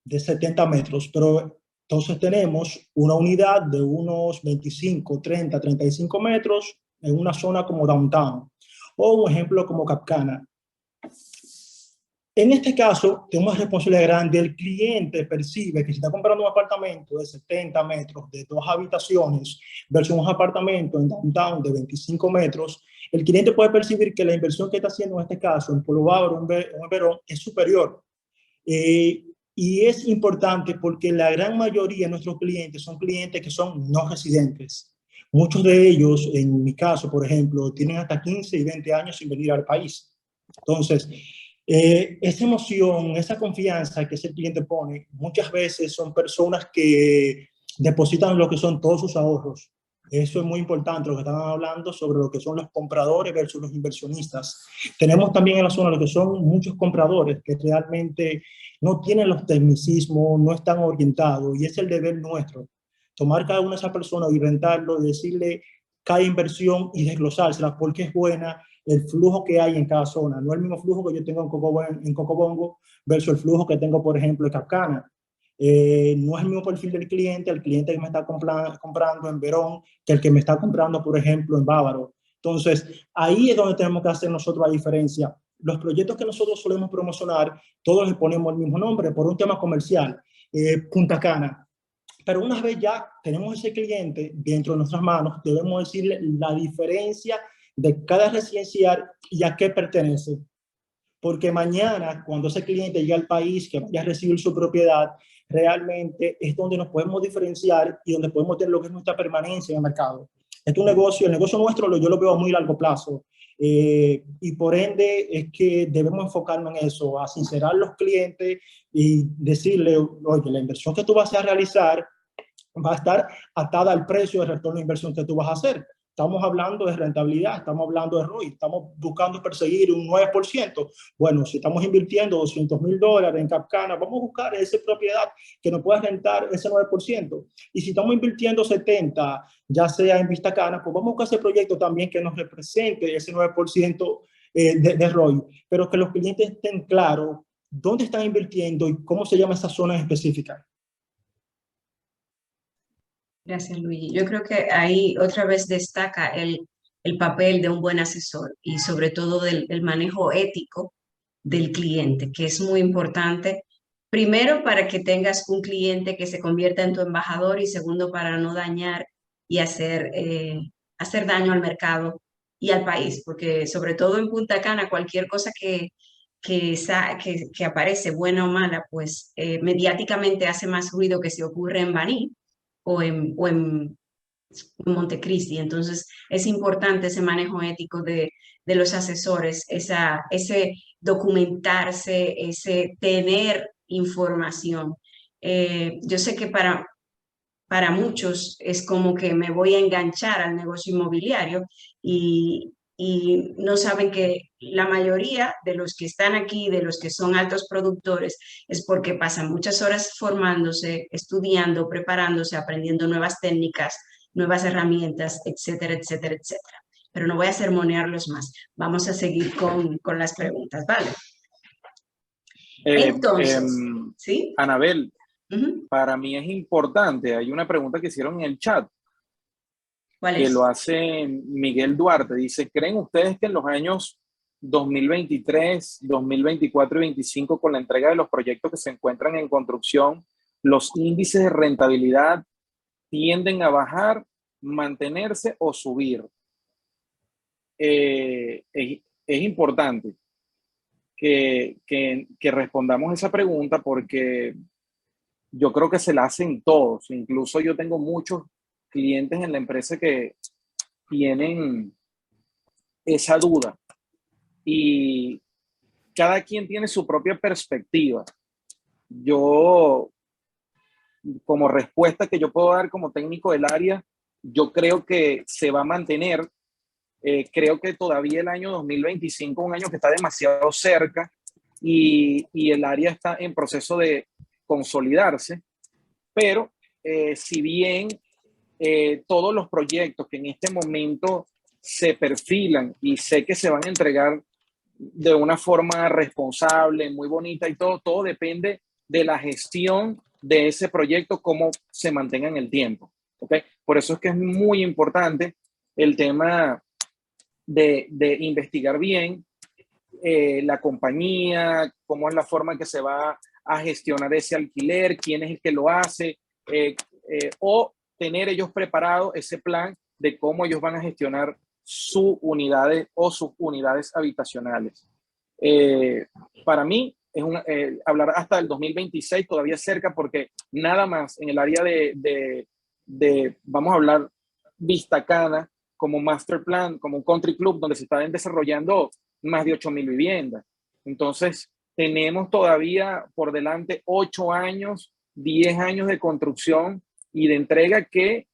de 70 metros, pero entonces tenemos una unidad de unos 25, 30, 35 metros en una zona como Downtown, o un ejemplo como Capcana. En este caso, tenemos responsabilidad grande. El cliente percibe que si está comprando un apartamento de 70 metros, de 2 habitaciones, versus un apartamento en Downtown de 25 metros, el cliente puede percibir que la inversión que está haciendo en este caso en Pueblo Bávaro, en Verón, es superior. Y es importante porque la gran mayoría de nuestros clientes son clientes que son no residentes. Muchos de ellos, en mi caso, por ejemplo, tienen hasta 15 y 20 años sin venir al país. Entonces, esa emoción, esa confianza que ese cliente pone, muchas veces son personas que depositan lo que son todos sus ahorros. Eso es muy importante, lo que estaban hablando sobre lo que son los compradores versus los inversionistas. Tenemos también en la zona lo que son muchos compradores que realmente no tienen los tecnicismos, no están orientados, y es el deber nuestro, tomar cada una de esas personas y rentarlo, decirle cada inversión y desglosársela porque es buena, el flujo que hay en cada zona. No es el mismo flujo que yo tengo en Cocobongo versus el flujo que tengo, por ejemplo, en Capcana. No es el mismo perfil del cliente, el cliente que me está comprando en Verón, que el que me está comprando, por ejemplo, en Bávaro. Entonces, ahí es donde tenemos que hacer nosotros la diferencia. Los proyectos que nosotros solemos promocionar, todos le ponemos el mismo nombre por un tema comercial, Punta Cana. Pero una vez ya tenemos ese cliente dentro de nuestras manos, debemos decirle la diferencia de cada residencial y a qué pertenece. Porque mañana, cuando ese cliente llegue al país, que vaya a recibir su propiedad, realmente es donde nos podemos diferenciar y donde podemos tener lo que es nuestra permanencia en el mercado. Es un negocio, el negocio nuestro yo lo veo a muy largo plazo. Y por ende es que debemos enfocarnos en eso, a sincerar a los clientes y decirle, oye, la inversión que tú vas a realizar va a estar atada al precio de retorno de inversión que tú vas a hacer. Estamos hablando de rentabilidad, estamos hablando de ROI, estamos buscando perseguir un 9%. Bueno, si estamos invirtiendo $200,000 en Capcana, vamos a buscar esa propiedad que nos pueda rentar ese 9%. Y si estamos invirtiendo 70, ya sea en Vista Cana, pues vamos a buscar ese proyecto también que nos represente ese 9% de ROI, pero que los clientes estén claros dónde están invirtiendo y cómo se llama esa zona específica. Gracias, Luigi. Yo creo que ahí otra vez destaca el papel de un buen asesor y sobre todo del manejo ético del cliente, que es muy importante. Primero, para que tengas un cliente que se convierta en tu embajador y segundo, para no dañar y hacer daño al mercado y al país, porque sobre todo en Punta Cana, cualquier cosa que aparece, buena o mala, pues mediáticamente hace más ruido que si ocurre en Baní o en Montecristi. Entonces, es importante ese manejo ético de los asesores, ese documentarse, ese tener información. Yo sé que para muchos es como que me voy a enganchar al negocio inmobiliario y no saben que la mayoría de los que están aquí, de los que son altos productores, es porque pasan muchas horas formándose, estudiando, preparándose, aprendiendo nuevas técnicas, nuevas herramientas, etcétera, etcétera, etcétera. Pero no voy a sermonearlos más. Vamos a seguir con las preguntas, ¿vale? Entonces, ¿sí? Anabel, para mí es importante, hay una pregunta que hicieron en el chat, ¿Cuál que es? lo hace Miguel Duarte. Dice, ¿creen ustedes que en los años 2023, 2024 y 2025, con la entrega de los proyectos que se encuentran en construcción, los índices de rentabilidad tienden a bajar, mantenerse o subir? Es importante que respondamos esa pregunta porque yo creo que se la hacen todos. Incluso yo tengo muchos clientes en la empresa que tienen esa duda y cada quien tiene su propia perspectiva. Yo, como respuesta que yo puedo dar como técnico del área, yo creo que se va a mantener. Creo que todavía el año 2025 es un año que está demasiado cerca y el área está en proceso de consolidarse, pero si bien todos los proyectos que en este momento se perfilan y sé que se van a entregar de una forma responsable, muy bonita y todo depende de la gestión de ese proyecto, cómo se mantenga en el tiempo. ¿Okay? Por eso es que es muy importante el tema de investigar bien la compañía, cómo es la forma en que se va a gestionar ese alquiler, quién es el que lo hace, o tener ellos preparado ese plan de cómo ellos van a gestionar sus unidades o sus unidades habitacionales. Para mí, es hablar hasta el 2026 todavía cerca, porque nada más en el área vamos a hablar, Vista Cana, como master plan, como un country club, donde se están desarrollando más de 8,000 viviendas. Entonces, tenemos todavía por delante 8 años, 10 años de construcción y de entrega, que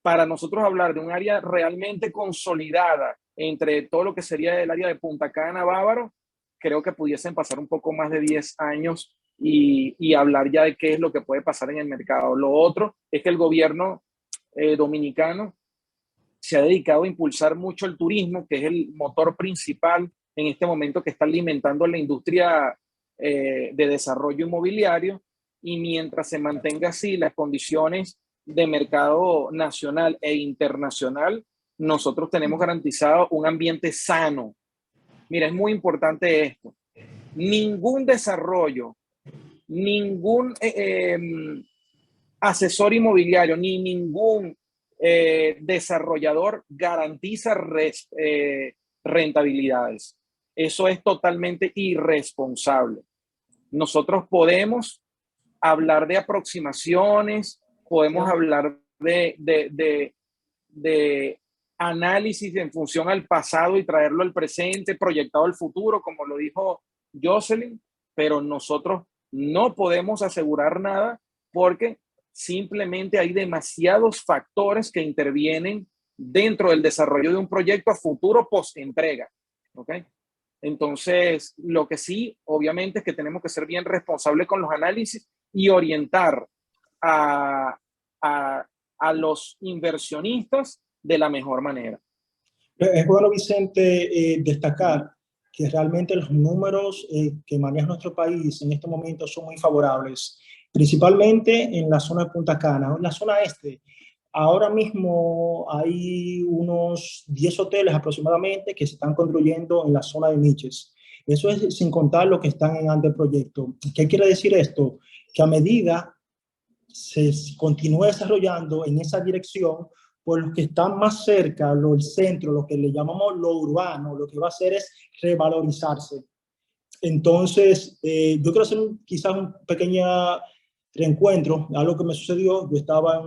para nosotros hablar de un área realmente consolidada entre todo lo que sería el área de Punta Cana, Bávaro, creo que pudiesen pasar un poco más de 10 años y hablar ya de qué es lo que puede pasar en el mercado. Lo otro es que el gobierno dominicano se ha dedicado a impulsar mucho el turismo, que es el motor principal en este momento que está alimentando la industria de desarrollo inmobiliario, y mientras se mantenga así las condiciones de mercado nacional e internacional, nosotros tenemos garantizado un ambiente sano. Mira, es muy importante esto. Ningún desarrollo, ningún asesor inmobiliario, ni ningún desarrollador garantiza rentabilidades. Eso es totalmente irresponsable. Nosotros podemos hablar de aproximaciones, podemos hablar de análisis en función al pasado y traerlo al presente, proyectado al futuro, como lo dijo Jocelyn, pero nosotros no podemos asegurar nada porque simplemente hay demasiados factores que intervienen dentro del desarrollo de un proyecto a futuro post-entrega. ¿Okay? Entonces, lo que sí, obviamente, es que tenemos que ser bien responsables con los análisis y orientar a los inversionistas de la mejor manera. Es bueno, Vicente, destacar que realmente los números que maneja nuestro país en este momento son muy favorables, principalmente en la zona de Punta Cana, en la zona este. Ahora mismo hay unos 10 hoteles aproximadamente que se están construyendo en la zona de Miches. Eso es sin contar los que están en anteproyecto. ¿Qué quiere decir esto? Que a medida se continúe desarrollando en esa dirección, pues los que están más cerca, el centro, lo que le llamamos lo urbano, lo que va a hacer es revalorizarse. Entonces, yo quiero hacer quizás un pequeño reencuentro, algo que me sucedió. Yo estaba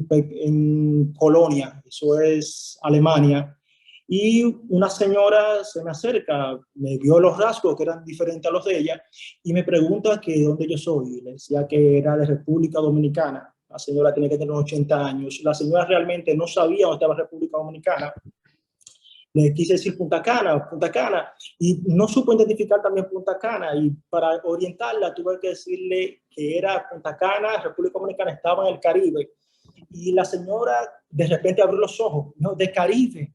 en Colonia, eso es Alemania, y una señora se me acerca, me vio los rasgos que eran diferentes a los de ella y me pregunta que de dónde yo soy. Le decía que era de República Dominicana. La señora tenía que tener 80 años. La señora realmente no sabía dónde estaba República Dominicana. Le quise decir Punta Cana, y no supo identificar también Punta Cana, y para orientarla tuve que decirle que era Punta Cana, República Dominicana, estaba en el Caribe. Y la señora de repente abrió los ojos, no, de Caribe,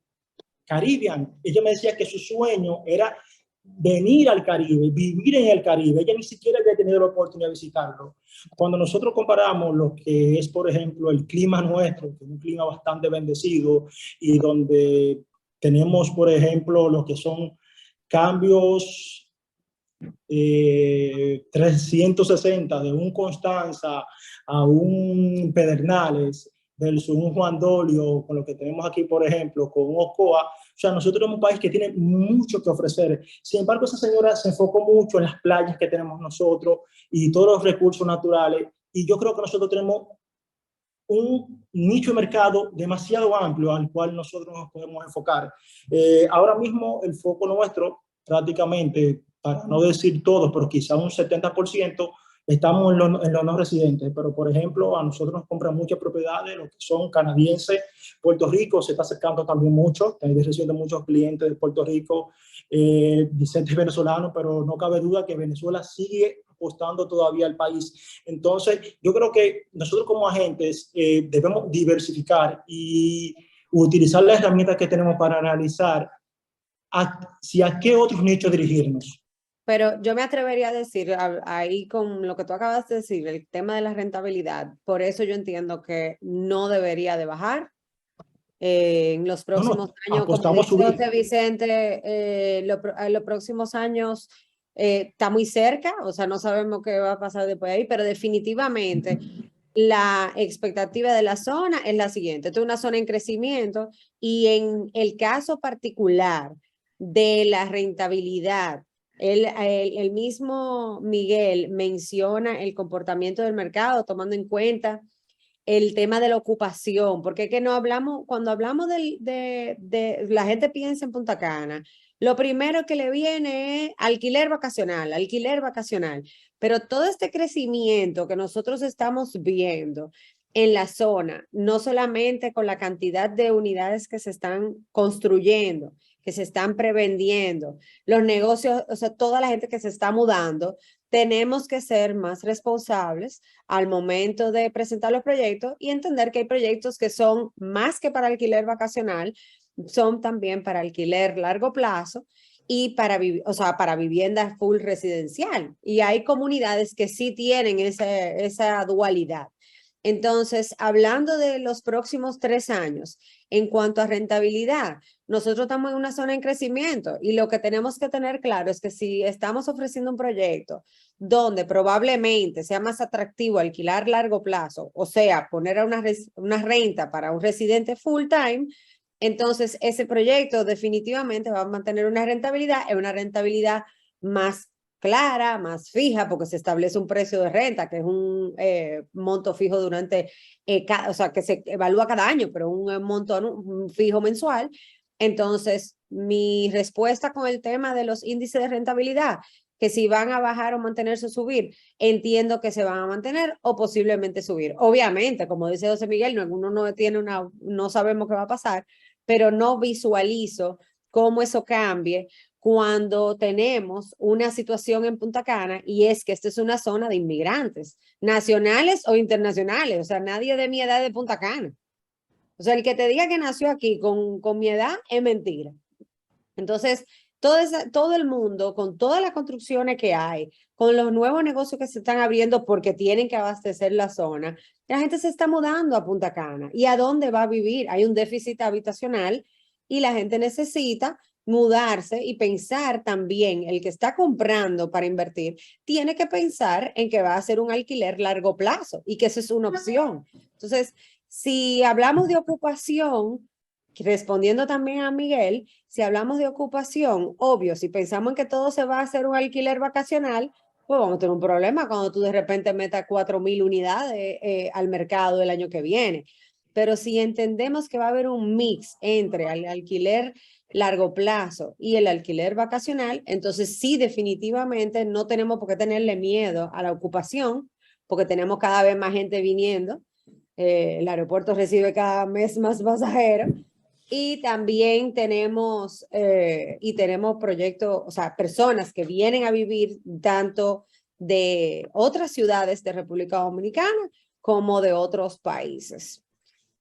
Caribbean. Ella me decía que su sueño era venir al Caribe, vivir en el Caribe. Ella ni siquiera había tenido la oportunidad de visitarlo. Cuando nosotros comparamos lo que es, por ejemplo, el clima nuestro, que es un clima bastante bendecido y donde tenemos, por ejemplo, lo que son cambios 360 de un Constanza a un Pedernales versus un Juan Dolio, con lo que tenemos aquí, por ejemplo, con Ocoa. O sea, nosotros tenemos un país que tiene mucho que ofrecer. Sin embargo, esa señora se enfocó mucho en las playas que tenemos nosotros y todos los recursos naturales. Y yo creo que nosotros tenemos un nicho de mercado demasiado amplio al cual nosotros nos podemos enfocar. Ahora mismo el foco nuestro, prácticamente, para no decir todo, pero quizá un 70%, estamos en los no residentes, pero por ejemplo, a nosotros nos compran muchas propiedades, los que son canadienses. Puerto Rico se está acercando también mucho, también recibiendo muchos clientes de Puerto Rico, Vicente es venezolano, pero no cabe duda que Venezuela sigue apostando todavía al país. Entonces, yo creo que nosotros como agentes debemos diversificar y utilizar las herramientas que tenemos para analizar hacia qué otros nichos dirigirnos. Pero yo me atrevería a decir, ahí con lo que tú acabas de decir, el tema de la rentabilidad, por eso yo entiendo que no debería de bajar. En los próximos años, como dice Vicente, los próximos años está muy cerca, o sea, no sabemos qué va a pasar después de ahí, pero definitivamente la expectativa de la zona es la siguiente. Esto es una zona en crecimiento y en el caso particular de la rentabilidad, el mismo Miguel menciona el comportamiento del mercado tomando en cuenta el tema de la ocupación, porque es que no hablamos, cuando hablamos de la gente piensa en Punta Cana, lo primero que le viene es alquiler vacacional, pero todo este crecimiento que nosotros estamos viendo en la zona, no solamente con la cantidad de unidades que se están construyendo, que se están prevendiendo, los negocios, o sea, toda la gente que se está mudando, tenemos que ser más responsables al momento de presentar los proyectos y entender que hay proyectos que son más que para alquiler vacacional, son también para alquiler largo plazo y para, o sea, para vivienda full residencial. Y hay comunidades que sí tienen esa dualidad. Entonces, hablando de los próximos 3 años, en cuanto a rentabilidad, nosotros estamos en una zona en crecimiento y lo que tenemos que tener claro es que si estamos ofreciendo un proyecto donde probablemente sea más atractivo alquilar largo plazo, o sea, poner una renta para un residente full time, entonces ese proyecto definitivamente va a mantener una rentabilidad, es una rentabilidad más clara, más fija, porque se establece un precio de renta, que es un monto fijo durante, o sea, que se evalúa cada año, pero un monto un fijo mensual. Entonces, mi respuesta con el tema de los índices de rentabilidad, que si van a bajar o mantenerse o subir, entiendo que se van a mantener o posiblemente subir. Obviamente, como dice José Miguel, uno no tiene no sabemos qué va a pasar, pero no visualizo cómo eso cambie cuando tenemos una situación en Punta Cana y es que esta es una zona de inmigrantes, nacionales o internacionales, o sea, nadie de mi edad de Punta Cana. O sea, el que te diga que nació aquí con mi edad es mentira. Entonces, todo el mundo, con todas las construcciones que hay, con los nuevos negocios que se están abriendo porque tienen que abastecer la zona, la gente se está mudando a Punta Cana. ¿Y a dónde va a vivir? Hay un déficit habitacional y la gente necesita mudarse y pensar también, el que está comprando para invertir, tiene que pensar en que va a hacer un alquiler largo plazo y que eso es una opción. Entonces, si hablamos de ocupación, respondiendo también a Miguel, si hablamos de ocupación, obvio, si pensamos en que todo se va a hacer un alquiler vacacional, pues vamos a tener un problema cuando tú de repente metas 4,000 unidades al mercado el año que viene. Pero si entendemos que va a haber un mix entre el alquiler largo plazo y el alquiler vacacional, entonces sí, definitivamente no tenemos por qué tenerle miedo a la ocupación, porque tenemos cada vez más gente viniendo. El aeropuerto recibe cada mes más pasajeros. Y también tenemos proyectos, o sea, personas que vienen a vivir tanto de otras ciudades de República Dominicana como de otros países.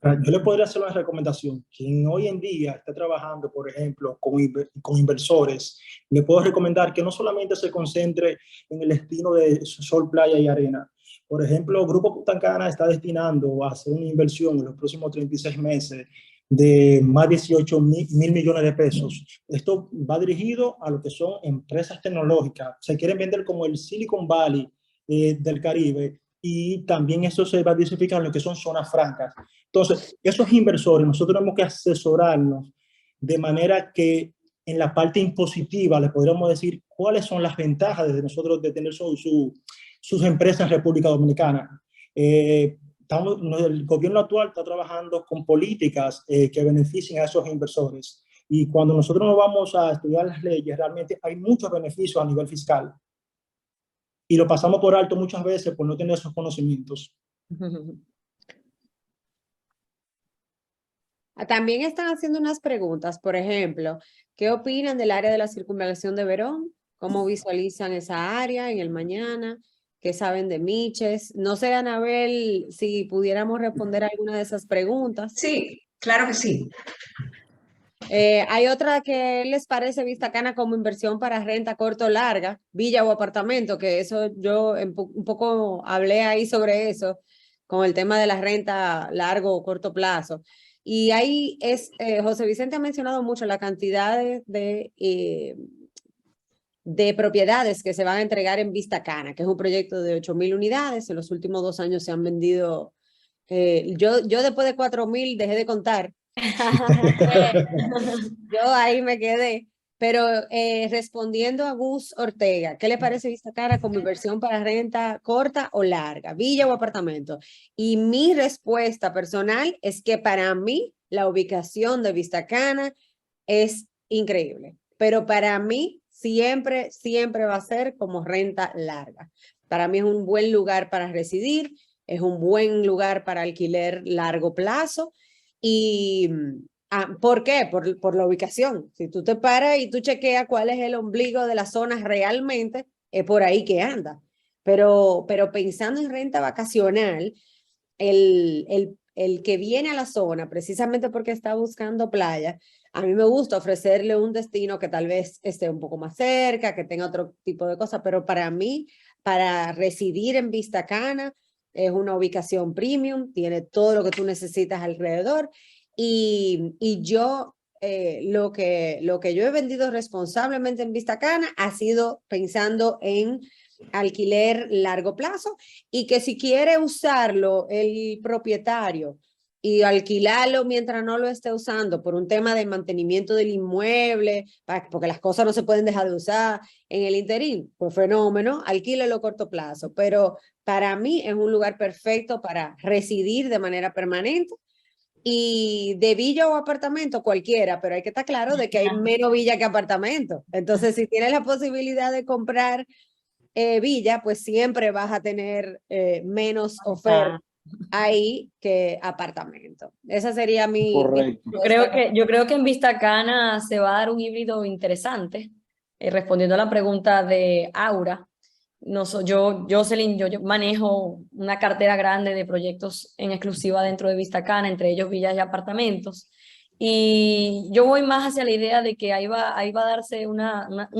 Yo le podría hacer una recomendación. Quien hoy en día está trabajando, por ejemplo, con inversores, le puedo recomendar que no solamente se concentre en el destino de sol, playa y arena. Por ejemplo, el Grupo Punta Cana está destinando a hacer una inversión en los próximos 36 meses de más de 18 mil millones de pesos. Esto va dirigido a lo que son empresas tecnológicas. Se quieren vender como el Silicon Valley del Caribe, y también eso se va a diversificar en lo que son zonas francas. Entonces, esos inversores, nosotros tenemos que asesorarnos de manera que en la parte impositiva le podríamos decir cuáles son las ventajas de nosotros de tener sus empresas en República Dominicana. El gobierno actual está trabajando con políticas que beneficien a esos inversores. Y cuando nosotros nos vamos a estudiar las leyes, realmente hay muchos beneficios a nivel fiscal. y lo pasamos por alto muchas veces por no tener esos conocimientos. También están haciendo unas preguntas, por ejemplo, ¿qué opinan del área de la circunvalación de Verón? ¿Cómo visualizan esa área en el mañana? ¿Qué saben de Miches? No sé, Anabel, si pudiéramos responder alguna de esas preguntas. Sí, claro que sí. Hay otra que les parece Vista Cana como inversión para renta corto o larga, villa o apartamento, que eso yo un poco hablé ahí sobre eso, con el tema de la renta largo o corto plazo. Y ahí José Vicente ha mencionado mucho la cantidad de propiedades que se van a entregar en Vista Cana, que es un proyecto de 8.000 unidades. En los últimos 2 años se han vendido, yo después de 4.000 dejé de contar. Yo ahí me quedé. Pero respondiendo a Gus Ortega, ¿qué le parece Vista Cana como inversión para renta corta o larga, villa o apartamento? Y mi respuesta personal es que para mí la ubicación de Vista Cana es increíble, pero para mí siempre va a ser como renta larga. Para mí es un buen lugar para residir, es un buen lugar para alquiler largo plazo. Y ¿por qué? Por la ubicación. Si tú te paras y tú chequeas cuál es el ombligo de la zona realmente, es por ahí que anda. Pero pensando en renta vacacional, el que viene a la zona, precisamente porque está buscando playa, a mí me gusta ofrecerle un destino que tal vez esté un poco más cerca, que tenga otro tipo de cosas, pero para mí, para residir en Vista Cana, es una ubicación premium, tiene todo lo que tú necesitas alrededor, y yo lo que yo he vendido responsablemente en Vista Cana ha sido pensando en alquiler largo plazo, y que si quiere usarlo el propietario y alquilarlo mientras no lo esté usando por un tema de mantenimiento del inmueble, porque las cosas no se pueden dejar de usar en el interín, pues fenómeno, alquílelo a corto plazo. Pero para mí es un lugar perfecto para residir de manera permanente. Y de villa o apartamento, cualquiera, pero hay que estar claro de que hay menos villa que apartamento. Entonces, si tienes la posibilidad de comprar villa, pues siempre vas a tener menos oferta ahí que apartamento. Esa sería Correcto. Yo creo que en Vista Cana se va a dar un híbrido interesante. Respondiendo a la pregunta de Aura, Jocelyn, yo manejo una cartera grande de proyectos en exclusiva dentro de Vista Cana, entre ellos villas y apartamentos. Y yo voy más hacia la idea de que ahí va a darse un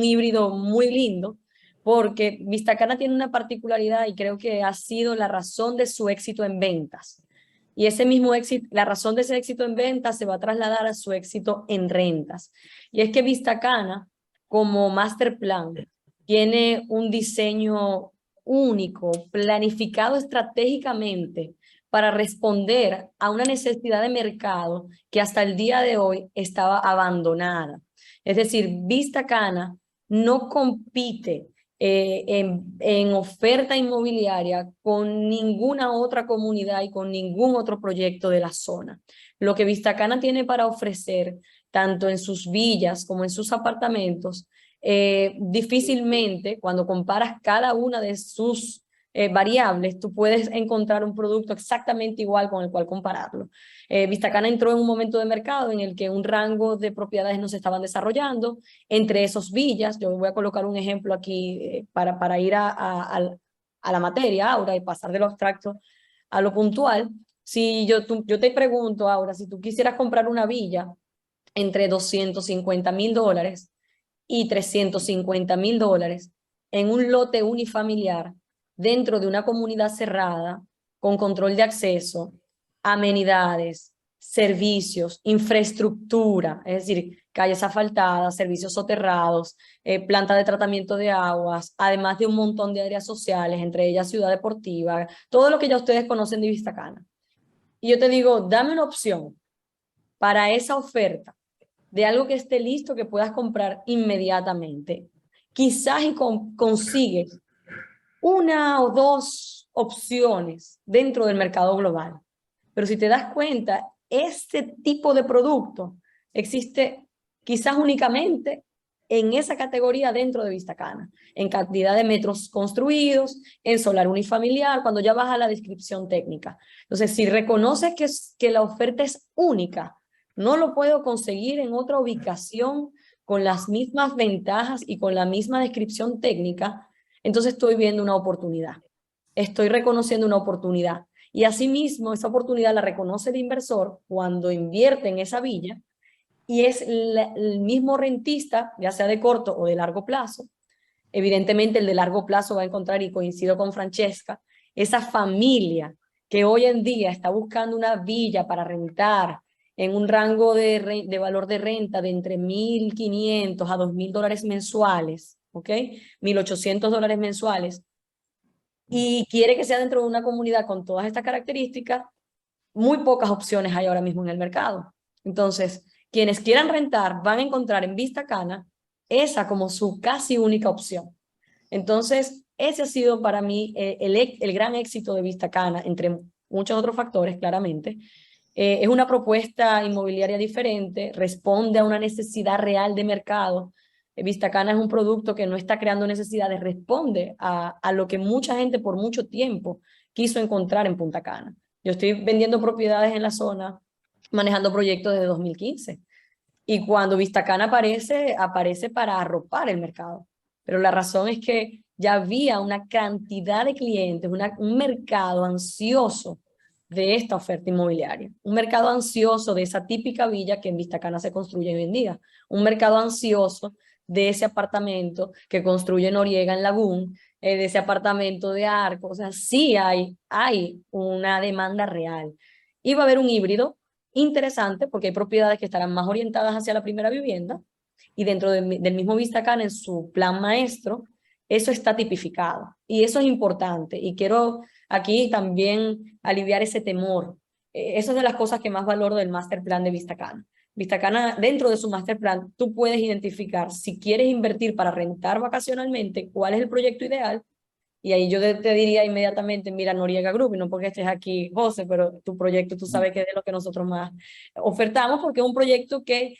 híbrido muy lindo, porque Vista Cana tiene una particularidad y creo que ha sido la razón de su éxito en ventas. Y ese mismo éxito, la razón de ese éxito en ventas se va a trasladar a su éxito en rentas. Y es que Vista Cana, como master plan, tiene un diseño único, planificado estratégicamente para responder a una necesidad de mercado que hasta el día de hoy estaba abandonada. Es decir, Vista Cana no compite en oferta inmobiliaria con ninguna otra comunidad y con ningún otro proyecto de la zona. Lo que Vista Cana tiene para ofrecer, tanto en sus villas como en sus apartamentos, difícilmente, cuando comparas cada una de sus variables, tú puedes encontrar un producto exactamente igual con el cual compararlo. Vista Cana entró en un momento de mercado en el que un rango de propiedades no se estaban desarrollando. Entre esos villas, yo voy a colocar un ejemplo aquí para ir a la materia, Aura, y pasar de lo abstracto a lo puntual. Si yo te pregunto, Aura, si tú quisieras comprar una villa entre $250,000 y $350,000 en un lote unifamiliar dentro de una comunidad cerrada, con control de acceso, amenidades, servicios, infraestructura, es decir, calles asfaltadas, servicios soterrados, planta de tratamiento de aguas, además de un montón de áreas sociales, entre ellas ciudad deportiva, todo lo que ya ustedes conocen de Vista Cana. Y yo te digo, dame una opción para esa oferta de algo que esté listo, que puedas comprar inmediatamente. Quizás consigues una o dos opciones dentro del mercado global. Pero si te das cuenta, este tipo de producto existe quizás únicamente en esa categoría dentro de Vistacana, en cantidad de metros construidos, en solar unifamiliar, cuando ya vas a la descripción técnica. Entonces, si reconoces que la oferta es única, no lo puedo conseguir en otra ubicación con las mismas ventajas y con la misma descripción técnica, entonces estoy viendo una oportunidad. Estoy reconociendo una oportunidad. Y asimismo, esa oportunidad la reconoce el inversor cuando invierte en esa villa, y es el mismo rentista, ya sea de corto o de largo plazo. Evidentemente el de largo plazo va a encontrar, y coincido con Francesca, esa familia que hoy en día está buscando una villa para rentar en un rango de valor de renta de entre $1.500 a $2.000 mensuales, ¿ok? $1.800 mensuales, y quiere que sea dentro de una comunidad con todas estas características. Muy pocas opciones hay ahora mismo en el mercado. Entonces, quienes quieran rentar van a encontrar en Vistacana esa como su casi única opción. Entonces, ese ha sido para mí el gran éxito de Vistacana, entre muchos otros factores, claramente. Es una propuesta inmobiliaria diferente, responde a una necesidad real de mercado. Vistacana es un producto que no está creando necesidades, responde a lo que mucha gente por mucho tiempo quiso encontrar en Punta Cana. Yo estoy vendiendo propiedades en la zona, manejando proyectos desde 2015. Y cuando Vistacana aparece para arropar el mercado. Pero la razón es que ya había una cantidad de clientes, un mercado ansioso de esta oferta inmobiliaria. Un mercado ansioso de esa típica villa que en Vistacana se construye hoy en día. Un mercado ansioso de ese apartamento que construye Noriega en Lagún, de ese apartamento de Arco. O sea, sí hay una demanda real. Y va a haber un híbrido interesante porque hay propiedades que estarán más orientadas hacia la primera vivienda, y dentro del mismo Vistacana, en su plan maestro, eso está tipificado. Y eso es importante. Y quiero aquí también aliviar ese temor. Eso es de las cosas que más valoro del master plan de Vistacana. Vistacana, dentro de su master plan, tú puedes identificar si quieres invertir para rentar vacacionalmente, cuál es el proyecto ideal. Y ahí yo te diría inmediatamente, mira, Noriega Group, y no porque estés aquí, José, pero tu proyecto tú sabes que es de lo que nosotros más ofertamos, porque es un proyecto que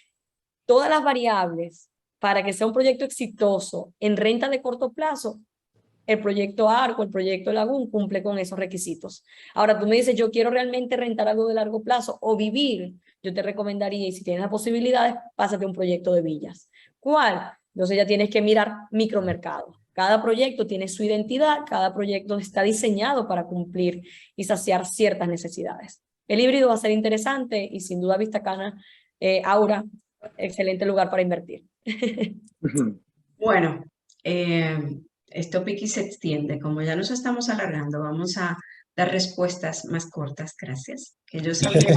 todas las variables para que sea un proyecto exitoso en renta de corto plazo, el proyecto Arco, el proyecto Lagún cumple con esos requisitos. Ahora tú me dices, yo quiero realmente rentar algo de largo plazo o vivir, yo te recomendaría, y si tienes las posibilidades, pásate a un proyecto de villas. ¿Cuál? Entonces ya tienes que mirar micromercados. Cada proyecto tiene su identidad, cada proyecto está diseñado para cumplir y saciar ciertas necesidades. El híbrido va a ser interesante y sin duda Vistacana, Aura, excelente lugar para invertir. Bueno, esto piqui se extiende. Como ya nos estamos alargando, vamos a dar respuestas más cortas, gracias. Que yo sabía que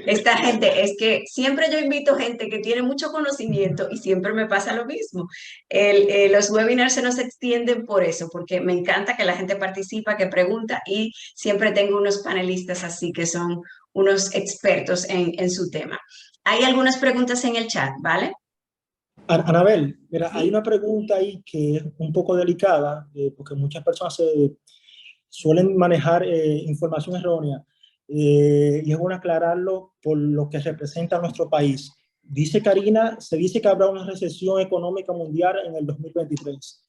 esta gente, es que siempre yo invito gente que tiene mucho conocimiento y siempre me pasa lo mismo. Los webinars se nos extienden por eso, porque me encanta que la gente participa, que pregunta, y siempre tengo unos panelistas así que son unos expertos en su tema. Hay algunas preguntas en el chat, ¿vale? Anabel, mira, Sí. hay una pregunta ahí que es un poco delicada, porque muchas personas suelen manejar información errónea, y es bueno aclararlo por lo que representa nuestro país. Dice Karina, se dice que habrá una recesión económica mundial en el 2023.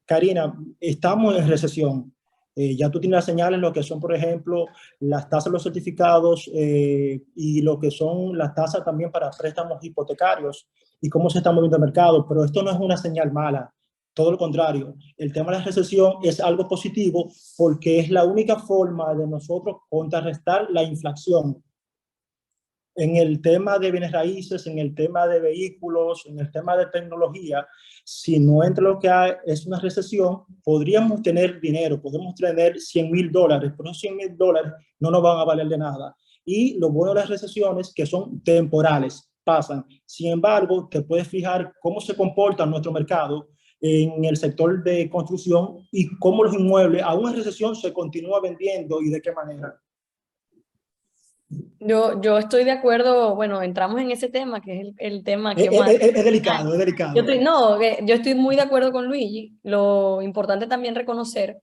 Karina, estamos en recesión. Ya tú tienes las señales, lo que son, por ejemplo, las tasas de los certificados y lo que son las tasas también para préstamos hipotecarios y cómo se está moviendo el mercado, pero esto no es una señal mala, todo lo contrario. El tema de la recesión es algo positivo porque es la única forma de nosotros contrarrestar la inflación. En el tema de bienes raíces, en el tema de vehículos, en el tema de tecnología, si no entra lo que hay, es una recesión, podríamos tener dinero, podemos tener $100,000, pero esos $100,000 no nos van a valer de nada. Y lo bueno de las recesiones que son temporales, pasan. Sin embargo, te puedes fijar cómo se comporta nuestro mercado en el sector de construcción y cómo los inmuebles, aún en recesión, se continúa vendiendo y de qué manera. Yo estoy de acuerdo, bueno, entramos en ese tema, que es el tema que más... Es delicado, es delicado. Yo estoy muy de acuerdo con Luigi. Lo importante también reconocer,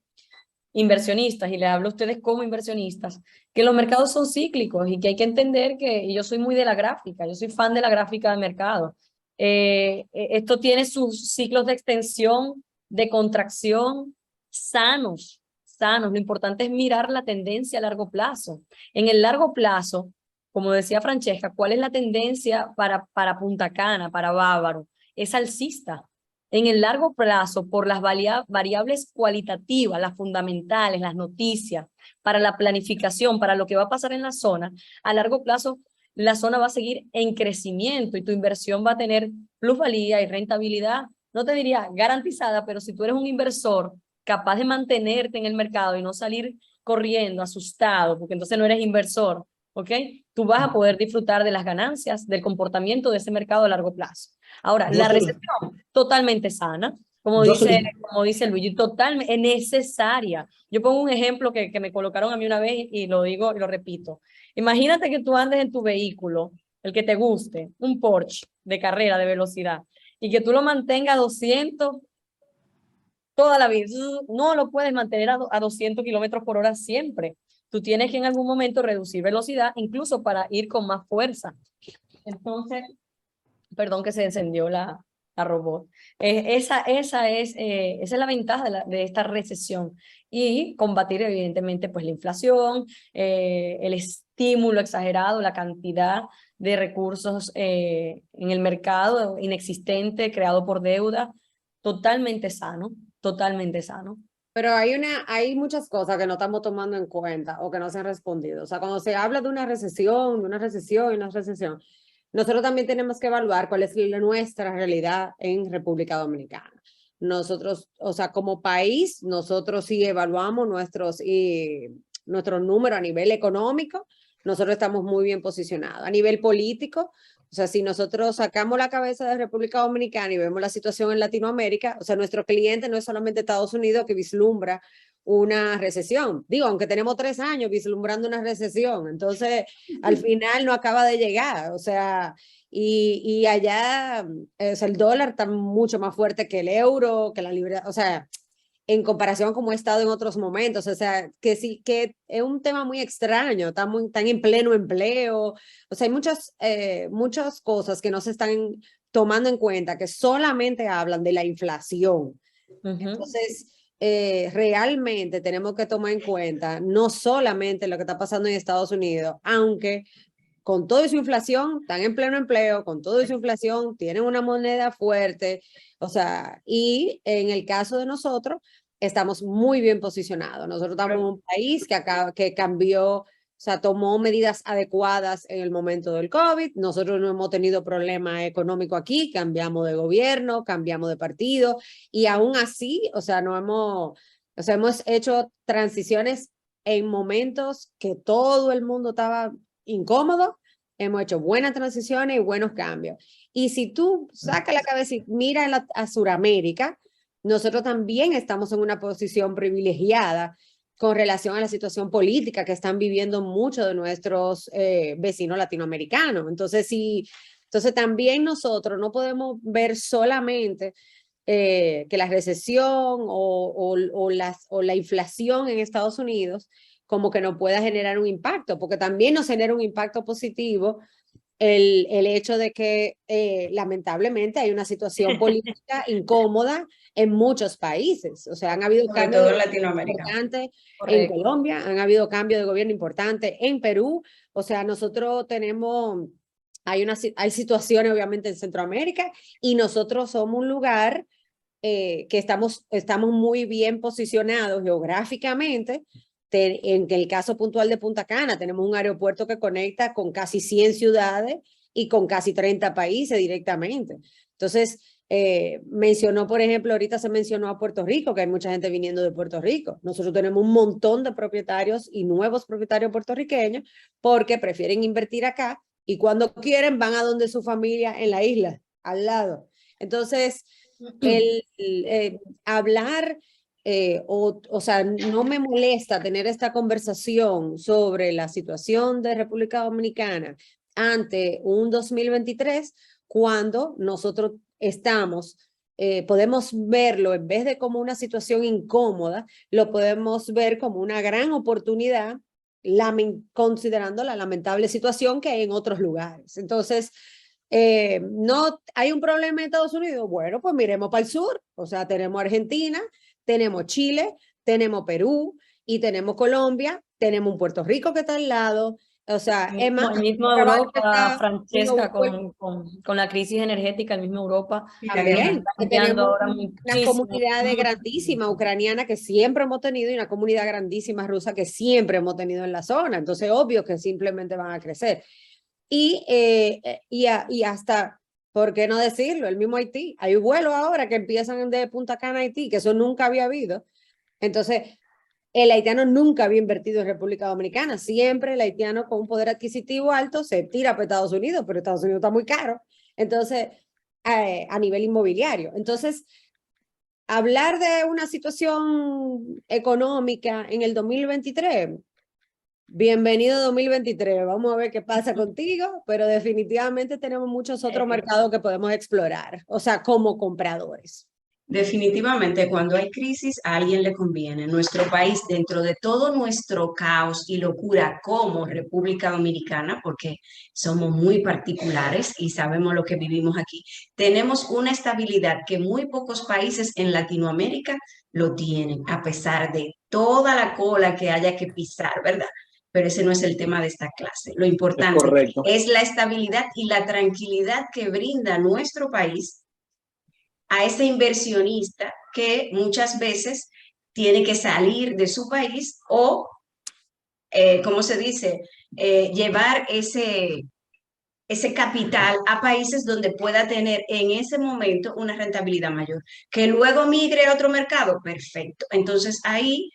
inversionistas, y les hablo a ustedes como inversionistas, que los mercados son cíclicos y que hay que entender que, y yo soy muy de la gráfica, yo soy fan de la gráfica de mercado. Esto tiene sus ciclos de extensión, de contracción, sanos. Lo importante es mirar la tendencia a largo plazo. En el largo plazo, como decía Francesca, ¿cuál es la tendencia para Punta Cana, para Bávaro? Es alcista. En el largo plazo, por las variables cualitativas, las fundamentales, las noticias, para la planificación, para lo que va a pasar en la zona, a largo plazo la zona va a seguir en crecimiento y tu inversión va a tener plusvalía y rentabilidad, no te diría garantizada, pero si tú eres un inversor capaz de mantenerte en el mercado y no salir corriendo, asustado, porque entonces no eres inversor, ¿ok? Tú vas a poder disfrutar de las ganancias, del comportamiento de ese mercado a largo plazo. Ahora, la recesión totalmente sana, como dice Luigi, totalmente necesaria. Yo pongo un ejemplo que me colocaron a mí una vez y lo digo y lo repito. Imagínate que tú andes en tu vehículo, el que te guste, un Porsche de carrera, de velocidad, y que tú lo mantengas a 200 toda la vida. No lo puedes mantener a 200 kilómetros por hora siempre. Tú tienes que en algún momento reducir velocidad, incluso para ir con más fuerza. Entonces, perdón que se encendió la robot. Esa es la ventaja de esta recesión. Y combatir evidentemente pues la inflación, el estímulo exagerado, la cantidad de recursos en el mercado inexistente, creado por deuda, totalmente sano. Totalmente sano. Pero hay muchas cosas que no estamos tomando en cuenta o que no se han respondido. O sea, cuando se habla de una recesión, nosotros también tenemos que evaluar cuál es nuestra realidad en República Dominicana. Nosotros, o sea, como país, nosotros sí evaluamos nuestro número a nivel económico, nosotros estamos muy bien posicionados. A nivel político, o sea, si nosotros sacamos la cabeza de República Dominicana y vemos la situación en Latinoamérica, o sea, nuestro cliente no es solamente Estados Unidos que vislumbra una recesión. Digo, aunque tenemos 3 años vislumbrando una recesión, entonces al final no acaba de llegar, o sea, y allá o sea, el dólar está mucho más fuerte que el euro, que la libra, o sea, en comparación como he estado en otros momentos, o sea, que sí, que es un tema muy extraño, están en pleno empleo, o sea, hay muchas cosas que no se están tomando en cuenta, que solamente hablan de la inflación. Entonces, realmente tenemos que tomar en cuenta no solamente lo que está pasando en Estados Unidos, aunque con toda su inflación, están en pleno empleo, con toda su inflación, tienen una moneda fuerte, o sea, y en el caso de nosotros, estamos muy bien posicionados. Nosotros estamos en un país que cambió, o sea, tomó medidas adecuadas en el momento del COVID. Nosotros no hemos tenido problema económico aquí, cambiamos de gobierno, cambiamos de partido, y aún así, o sea, hemos hecho transiciones en momentos que todo el mundo estaba incómodo, hemos hecho buenas transiciones y buenos cambios. Y si tú sacas la cabeza y miras a Sudamérica, nosotros también estamos en una posición privilegiada con relación a la situación política que están viviendo muchos de nuestros vecinos latinoamericanos. Entonces, también nosotros no podemos ver solamente que la recesión o la inflación en Estados Unidos como que no pueda generar un impacto, porque también nos genera un impacto positivo el hecho de que lamentablemente hay una situación política incómoda en muchos países. O sea, han habido cambios en Latinoamérica importantes en Colombia, han habido cambios de gobierno importantes en Perú. O sea, nosotros tenemos, hay situaciones obviamente en Centroamérica y nosotros somos un lugar que estamos muy bien posicionados geográficamente. En el caso puntual de Punta Cana, tenemos un aeropuerto que conecta con casi 100 ciudades y con casi 30 países directamente. Entonces, mencionó, por ejemplo, ahorita se mencionó a Puerto Rico, que hay mucha gente viniendo de Puerto Rico. Nosotros tenemos un montón de propietarios y nuevos propietarios puertorriqueños porque prefieren invertir acá y cuando quieren van a donde su familia en la isla, al lado. Entonces, hablar... o sea, no me molesta tener esta conversación sobre la situación de República Dominicana ante un 2023 cuando nosotros podemos verlo en vez de como una situación incómoda, lo podemos ver como una gran oportunidad considerando la lamentable situación que hay en otros lugares. Entonces, no hay un problema en Estados Unidos. Bueno, pues miremos para el sur. O sea, tenemos Argentina, tenemos Chile, tenemos Perú y tenemos Colombia, tenemos un Puerto Rico que está al lado. O sea, es más, El mismo Europa, Francesca, con la crisis energética, el mismo Europa. También, que tenemos ahora una comunidad grandísima ucraniana que siempre hemos tenido y una comunidad grandísima rusa que siempre hemos tenido en la zona. Entonces, obvio que simplemente van a crecer. Y hasta, ¿por qué no decirlo? El mismo Haití. Hay vuelos ahora que empiezan de Punta Cana a Haití, que eso nunca había habido. Entonces, el haitiano nunca había invertido en República Dominicana. Siempre el haitiano con un poder adquisitivo alto se tira para Estados Unidos, pero Estados Unidos está muy caro. Entonces, a nivel inmobiliario. Entonces, hablar de una situación económica en el 2023, bienvenido 2023. Vamos a ver qué pasa contigo, pero definitivamente tenemos muchos otros mercados que podemos explorar, o sea, como compradores. Definitivamente, cuando hay crisis, a alguien le conviene. Nuestro país, dentro de todo nuestro caos y locura como República Dominicana, porque somos muy particulares y sabemos lo que vivimos aquí, tenemos una estabilidad que muy pocos países en Latinoamérica lo tienen, a pesar de toda la cola que haya que pisar, ¿verdad? Pero ese no es el tema de esta clase. Lo importante es la estabilidad y la tranquilidad que brinda nuestro país a ese inversionista que muchas veces tiene que salir de su país o, ¿cómo se dice?, llevar ese capital a países donde pueda tener en ese momento una rentabilidad mayor. Que luego migre a otro mercado, perfecto. Entonces ahí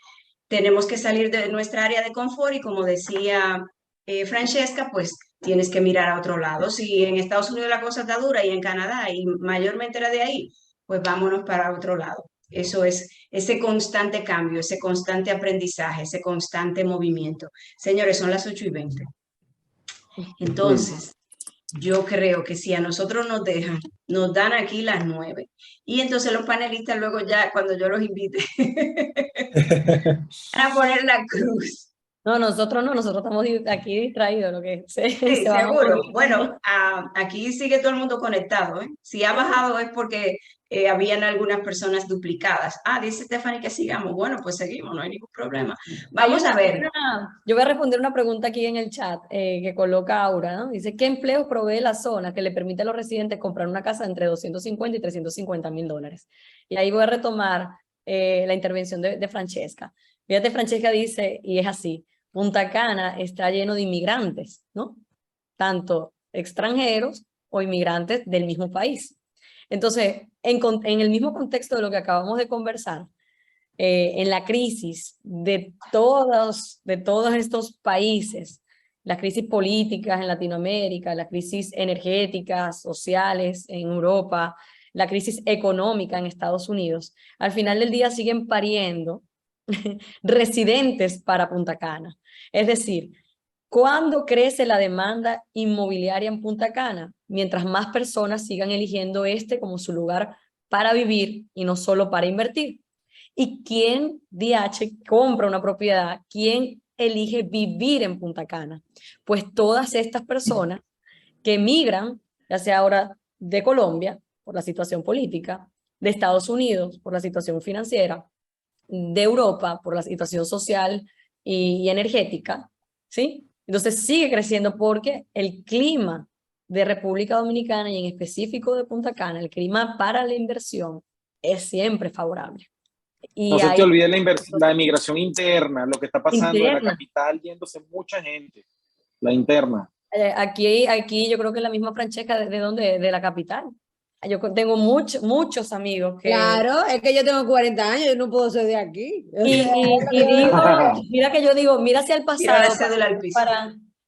tenemos que salir de nuestra área de confort y como decía Francesca, pues tienes que mirar a otro lado. Si en Estados Unidos la cosa está dura y en Canadá y mayormente la de ahí, pues vámonos para otro lado. Eso es ese constante cambio, ese constante aprendizaje, ese constante movimiento. Señores, son las 8:20. Entonces, yo creo que si a nosotros nos dejan, nos dan aquí las 9. Y entonces los panelistas luego ya, cuando yo los invite, van a poner la cruz. No, nosotros no, nosotros estamos aquí distraídos, lo que Sí, seguro. Bueno, aquí sigue todo el mundo conectado, ¿eh? Si ha bajado es porque habían algunas personas duplicadas. Dice Stephanie que sigamos. Bueno, pues seguimos, no hay ningún problema. Vamos a ver. Yo voy a responder una pregunta aquí en el chat que coloca Aura, ¿no? Dice, ¿qué empleos provee la zona que le permite a los residentes comprar una casa entre 250 y 350 mil dólares? Y ahí voy a retomar la intervención de Francesca. Fíjate, Francesca dice, y es así, Punta Cana está lleno de inmigrantes, ¿no? Tanto extranjeros o inmigrantes del mismo país. Entonces, en el mismo contexto de lo que acabamos de conversar, en la crisis de todos estos países, las crisis políticas en Latinoamérica, las crisis energéticas, sociales en Europa, la crisis económica en Estados Unidos, al final del día siguen pariendo residentes para Punta Cana. Es decir, ¿cuándo crece la demanda inmobiliaria en Punta Cana? Mientras más personas sigan eligiendo este como su lugar para vivir y no solo para invertir. ¿Y quién, DH, compra una propiedad? ¿Quién elige vivir en Punta Cana? Pues todas estas personas que emigran, ya sea ahora de Colombia por la situación política, de Estados Unidos por la situación financiera, de Europa por la situación social y energética, ¿sí? Entonces sigue creciendo porque el clima de República Dominicana y en específico de Punta Cana, el clima para la inversión es siempre favorable. Y no se te olvide la inmigración interna, lo que está pasando en la capital, yéndose mucha gente, la interna. Aquí yo creo que la misma Francesca, ¿de dónde? De la capital. Yo tengo muchos amigos que... Claro, es que yo tengo 40 años, yo no puedo ser de aquí. Y digo, mira que yo digo, mira hacia el pasado,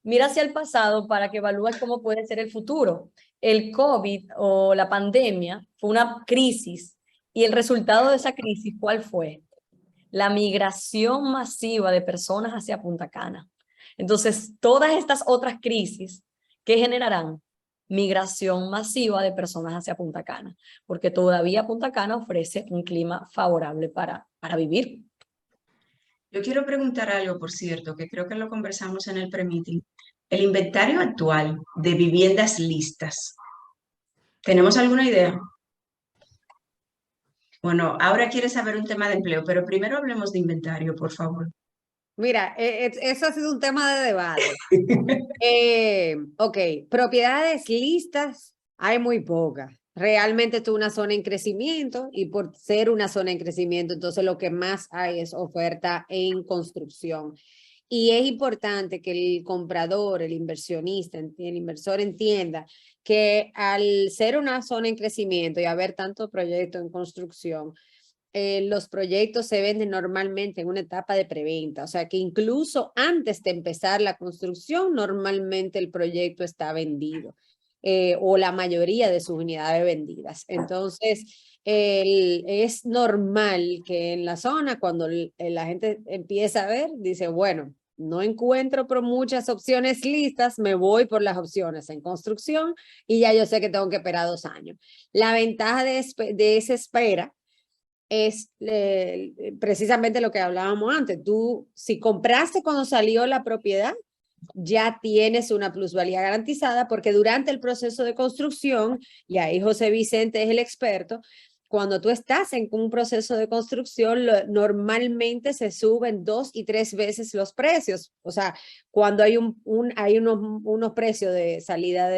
mira hacia el pasado para que evalúes cómo puede ser el futuro. El COVID o la pandemia fue una crisis y el resultado de esa crisis, ¿cuál fue? La migración masiva de personas hacia Punta Cana. Entonces, todas estas otras crisis, ¿qué generarán? Migración masiva de personas hacia Punta Cana, porque todavía Punta Cana ofrece un clima favorable para vivir. Yo quiero preguntar algo, por cierto, que creo que lo conversamos en el pre-meeting. El inventario actual de viviendas listas ¿Tenemos alguna idea? Bueno, ahora quieres saber un tema de empleo, pero primero hablemos de inventario, por favor. Mira, eso ha sido un tema de debate. Ok, propiedades listas hay muy pocas. Realmente esto es una zona en crecimiento y por ser una zona en crecimiento, entonces lo que más hay es oferta en construcción. Y es importante que el comprador, el inversionista, el inversor entienda que al ser una zona en crecimiento y haber tanto proyecto en construcción, los proyectos se venden normalmente en una etapa de preventa, o sea que incluso antes de empezar la construcción, normalmente el proyecto está vendido o la mayoría de sus unidades vendidas. Entonces, es normal que en la zona, cuando la gente empieza a ver, dice, bueno, no encuentro por muchas opciones listas, me voy por las opciones en construcción y ya yo sé que tengo que esperar 2 años. La ventaja de esa espera es precisamente lo que hablábamos antes. Tú, si compraste cuando salió la propiedad, ya tienes una plusvalía garantizada porque durante el proceso de construcción, y ahí José Vicente es el experto, cuando tú estás en un proceso de construcción, normalmente se suben 2 y 3 veces los precios. O sea, cuando hay, hay unos precios de salida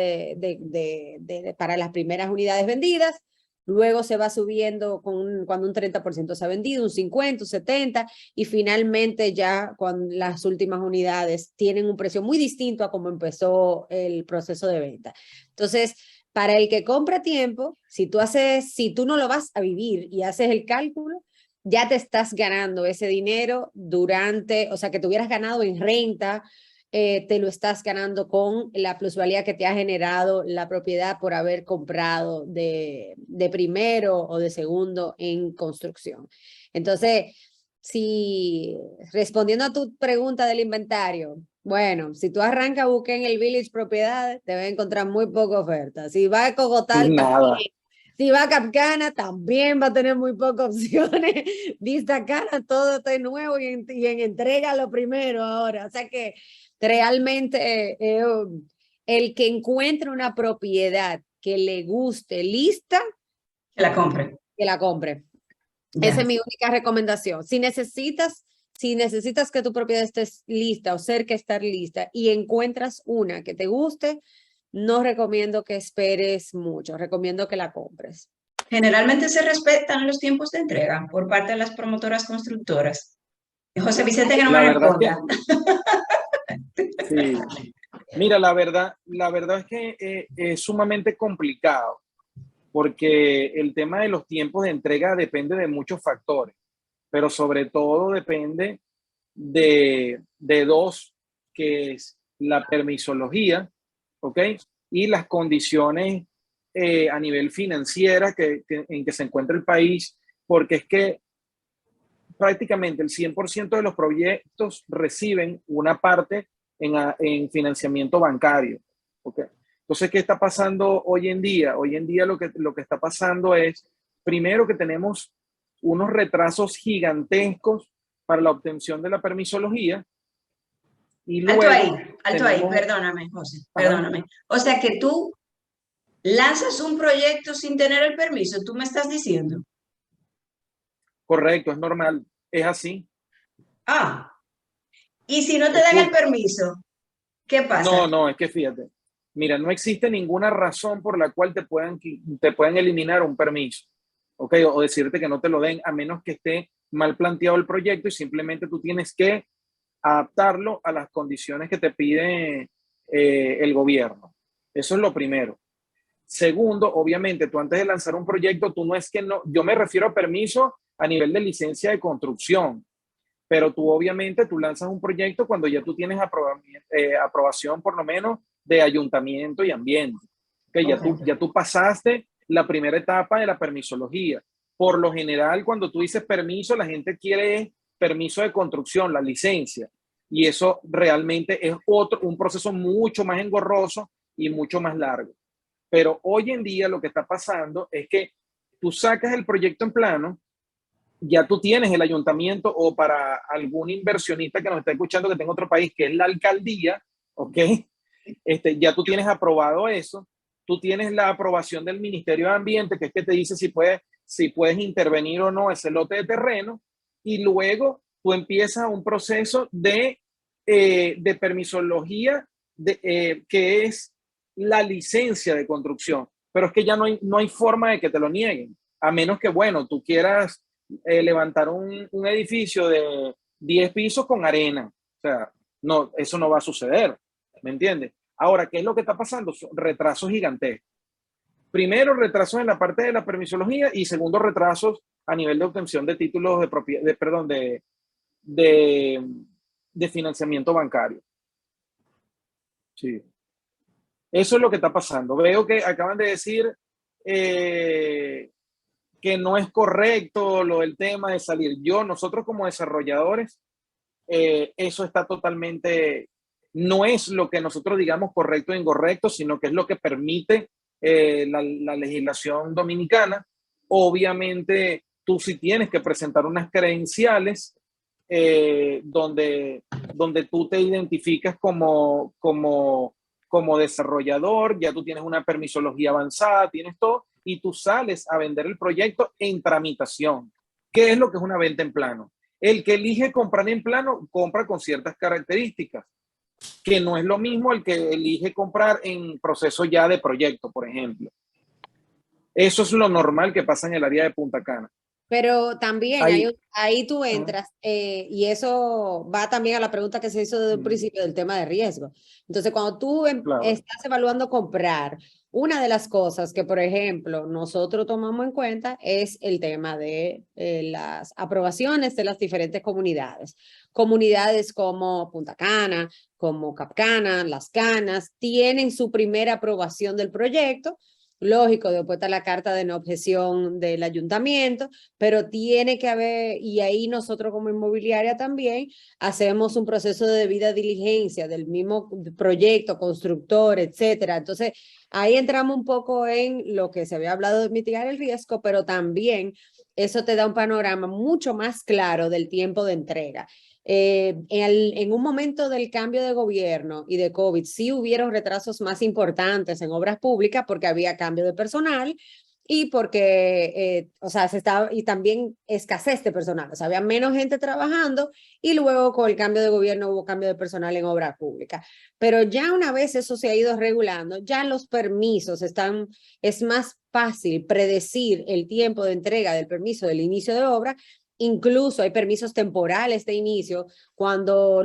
para las primeras unidades vendidas, luego se va subiendo cuando un 30% se ha vendido, un 50, un 70, y finalmente ya cuando las últimas unidades tienen un precio muy distinto a como empezó el proceso de venta. Entonces, para el que compra tiempo, si tú no lo vas a vivir y haces el cálculo, ya te estás ganando ese dinero o sea, que te hubieras ganado en renta, te lo estás ganando con la plusvalía que te ha generado la propiedad por haber comprado de primero o de segundo en construcción. Entonces, respondiendo a tu pregunta del inventario, bueno, si tú arrancas a buscar en el Village propiedades, te vas a encontrar muy poca oferta. Si vas a Cogotal, Nada. si va a Capcana, también va a tener muy pocas opciones. Vista Cana, todo está nuevo y en entrega lo primero ahora. O sea que realmente el que encuentre una propiedad que le guste lista, Que la compre. que la compre. Ya. Esa es mi única recomendación. Si necesitas que tu propiedad esté lista o cerca de estar lista y encuentras una que te guste, no recomiendo que esperes mucho, recomiendo que la compres. Generalmente se respetan los tiempos de entrega por parte de las promotoras constructoras. José Vicente, que no me responda. Sí. Mira, la verdad es que es sumamente complicado porque el tema de los tiempos de entrega depende de muchos factores, pero sobre todo depende de 2, que es la permisología, ¿ok? Y las condiciones a nivel financiera en que se encuentra el país, porque es que prácticamente el 100% de los proyectos reciben una parte en financiamiento bancario, ¿ok? Entonces, ¿qué está pasando hoy en día? Hoy en día lo que está pasando es, primero, que tenemos unos retrasos gigantescos para la obtención de la permisología. Y luego alto ahí, perdóname, José, perdóname. O sea que tú lanzas un proyecto sin tener el permiso, ¿tú me estás diciendo? Correcto, es normal, es así. Y si no te dan el permiso, ¿qué pasa? No, es que fíjate, mira, no existe ninguna razón por la cual te puedan eliminar un permiso, ¿ok? O decirte que no te lo den, a menos que esté mal planteado el proyecto y simplemente tú tienes que adaptarlo a las condiciones que te pide el gobierno. Eso es lo primero. Segundo, obviamente, tú antes de lanzar un proyecto, yo me refiero a permiso a nivel de licencia de construcción, pero tú lanzas un proyecto cuando ya tú tienes aprobación por lo menos de ayuntamiento y ambiente. Okay, ya tú pasaste la primera etapa de la permisología. Por lo general, cuando tú dices permiso, la gente quiere permiso de construcción, la licencia, y eso realmente es un proceso mucho más engorroso y mucho más largo. Pero hoy en día lo que está pasando es que tú sacas el proyecto en plano, ya tú tienes el ayuntamiento, o para algún inversionista que nos está escuchando que tenga otro país, que es la alcaldía, ¿ok? Ya tú tienes aprobado eso, tú tienes la aprobación del Ministerio de Ambiente, que es que te dice si puedes intervenir o no ese lote de terreno, y luego tú empiezas un proceso de permisología, que es la licencia de construcción. Pero es que ya no hay forma de que te lo nieguen, a menos que, bueno, tú quieras levantar un edificio de 10 pisos con arena. O sea, no, eso no va a suceder, ¿me entiendes? Ahora, ¿qué es lo que está pasando? Son retrasos gigantescos. Primero, retrasos en la parte de la permisología, y segundo, retrasos a nivel de obtención de títulos de propiedad, de financiamiento bancario. Sí. Eso es lo que está pasando. Veo que acaban de decir que no es correcto lo del tema de salir. Nosotros como desarrolladores, eso está totalmente, no es lo que nosotros digamos correcto o incorrecto, sino que es lo que permite la legislación dominicana. Obviamente, tú sí tienes que presentar unas credenciales donde tú te identificas como desarrollador, ya tú tienes una permisología avanzada, tienes todo, y tú sales a vender el proyecto en tramitación. ¿Qué es lo que es una venta en plano? El que elige comprar en plano compra con ciertas características, que no es lo mismo el que elige comprar en proceso ya de proyecto, por ejemplo. Eso es lo normal que pasa en el área de Punta Cana. Pero también ahí tú entras, y eso va también a la pregunta que se hizo desde el principio del tema de riesgo. Entonces, cuando tú estás evaluando comprar, una de las cosas que, por ejemplo, nosotros tomamos en cuenta es el tema de las aprobaciones de las diferentes comunidades. Comunidades como Punta Cana, como Capcana, Las Canas, tienen su primera aprobación del proyecto. Lógico, después está la carta de no objeción del ayuntamiento, pero tiene que haber, y ahí nosotros como inmobiliaria también hacemos un proceso de debida diligencia del mismo proyecto, constructor, etcétera. Entonces, ahí entramos un poco en lo que se había hablado de mitigar el riesgo, pero también eso te da un panorama mucho más claro del tiempo de entrega. En un momento del cambio de gobierno y de COVID, sí hubieron retrasos más importantes en obras públicas porque había cambio de personal y porque, y también escasez de personal, o sea, había menos gente trabajando, y luego con el cambio de gobierno hubo cambio de personal en obras públicas. Pero ya una vez eso se ha ido regulando, ya los permisos es más fácil predecir el tiempo de entrega del permiso del inicio de obra. Incluso hay permisos temporales de inicio cuando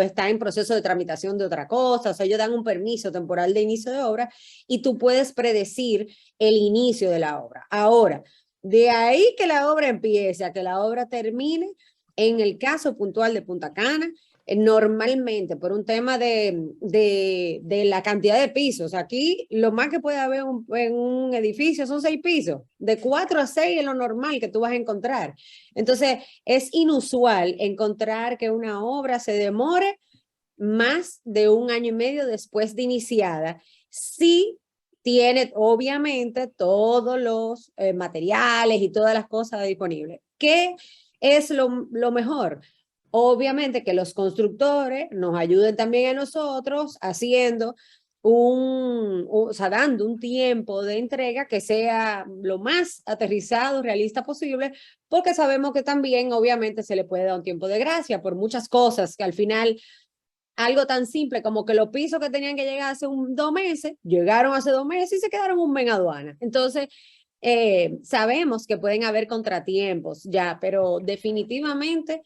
está en proceso de tramitación de otra cosa. O sea, ellos dan un permiso temporal de inicio de obra y tú puedes predecir el inicio de la obra. Ahora, de ahí que la obra empiece a que la obra termine, en el caso puntual de Punta Cana, normalmente por un tema de la cantidad de pisos. Aquí lo más que puede haber en un edificio son 6 pisos. De 4 a 6 es lo normal que tú vas a encontrar. Entonces, es inusual encontrar que una obra se demore más de 1 año y medio después de iniciada. Sí tiene, obviamente, todos los materiales y todas las cosas disponibles. ¿Qué es lo mejor? Obviamente que los constructores nos ayuden también a nosotros haciendo dando un tiempo de entrega que sea lo más aterrizado, realista posible, porque sabemos que también obviamente se le puede dar un tiempo de gracia por muchas cosas que al final, algo tan simple como que los pisos que tenían que llegar hace 2 meses, llegaron hace 2 meses y se quedaron un mes en aduana. Entonces, sabemos que pueden haber contratiempos ya, pero definitivamente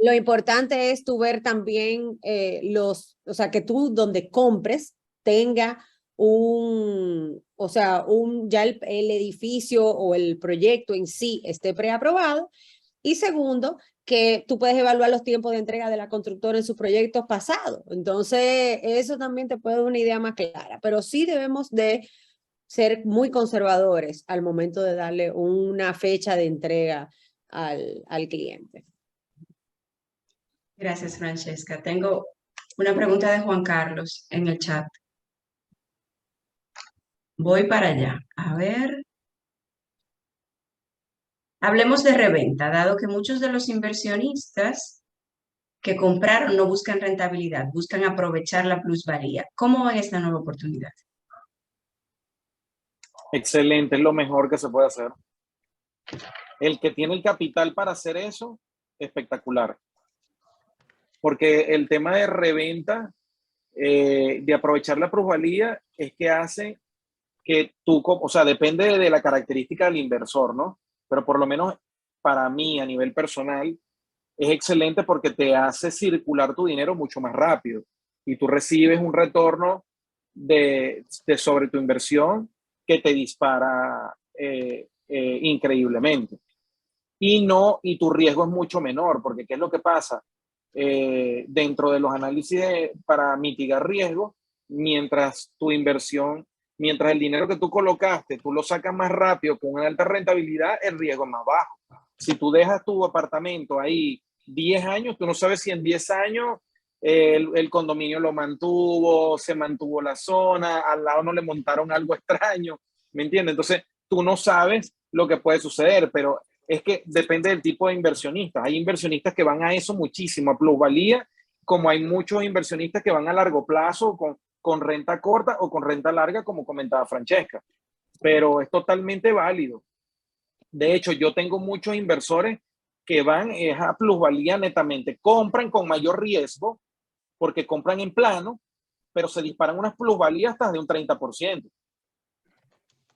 lo importante es tú ver también que tú donde compres tenga ya el edificio o el proyecto en sí esté preaprobado. Y segundo, que tú puedes evaluar los tiempos de entrega de la constructora en sus proyectos pasados. Entonces, eso también te puede dar una idea más clara, pero sí debemos de ser muy conservadores al momento de darle una fecha de entrega al cliente. Gracias, Francesca. Tengo una pregunta de Juan Carlos en el chat. Voy para allá. A ver. Hablemos de reventa, dado que muchos de los inversionistas que compraron no buscan rentabilidad, buscan aprovechar la plusvalía. ¿Cómo ven esta nueva oportunidad? Excelente, es lo mejor que se puede hacer. El que tiene el capital para hacer eso, espectacular. Porque el tema de reventa, de aprovechar la plusvalía, es que hace que tú, o sea, depende de la característica del inversor, ¿no? Pero por lo menos para mí, a nivel personal, es excelente porque te hace circular tu dinero mucho más rápido y tú recibes un retorno sobre tu inversión que te dispara increíblemente. Y tu riesgo es mucho menor, porque ¿qué es lo que pasa? Dentro de los análisis para mitigar riesgo, mientras tu inversión, mientras el dinero que tú colocaste, tú lo sacas más rápido con una alta rentabilidad, el riesgo es más bajo. Si tú dejas tu apartamento ahí 10 años, tú no sabes si en 10 años el condominio lo mantuvo, se mantuvo la zona, al lado no le montaron algo extraño, ¿me entiendes? Entonces, tú no sabes lo que puede suceder, pero es que depende del tipo de inversionistas. Hay inversionistas que van a eso muchísimo, a plusvalía, como hay muchos inversionistas que van a largo plazo con renta corta o con renta larga, como comentaba Francesca. Pero es totalmente válido. De hecho, yo tengo muchos inversores que van a plusvalía netamente. Compran con mayor riesgo porque compran en plano, pero se disparan unas plusvalías hasta de un 30%.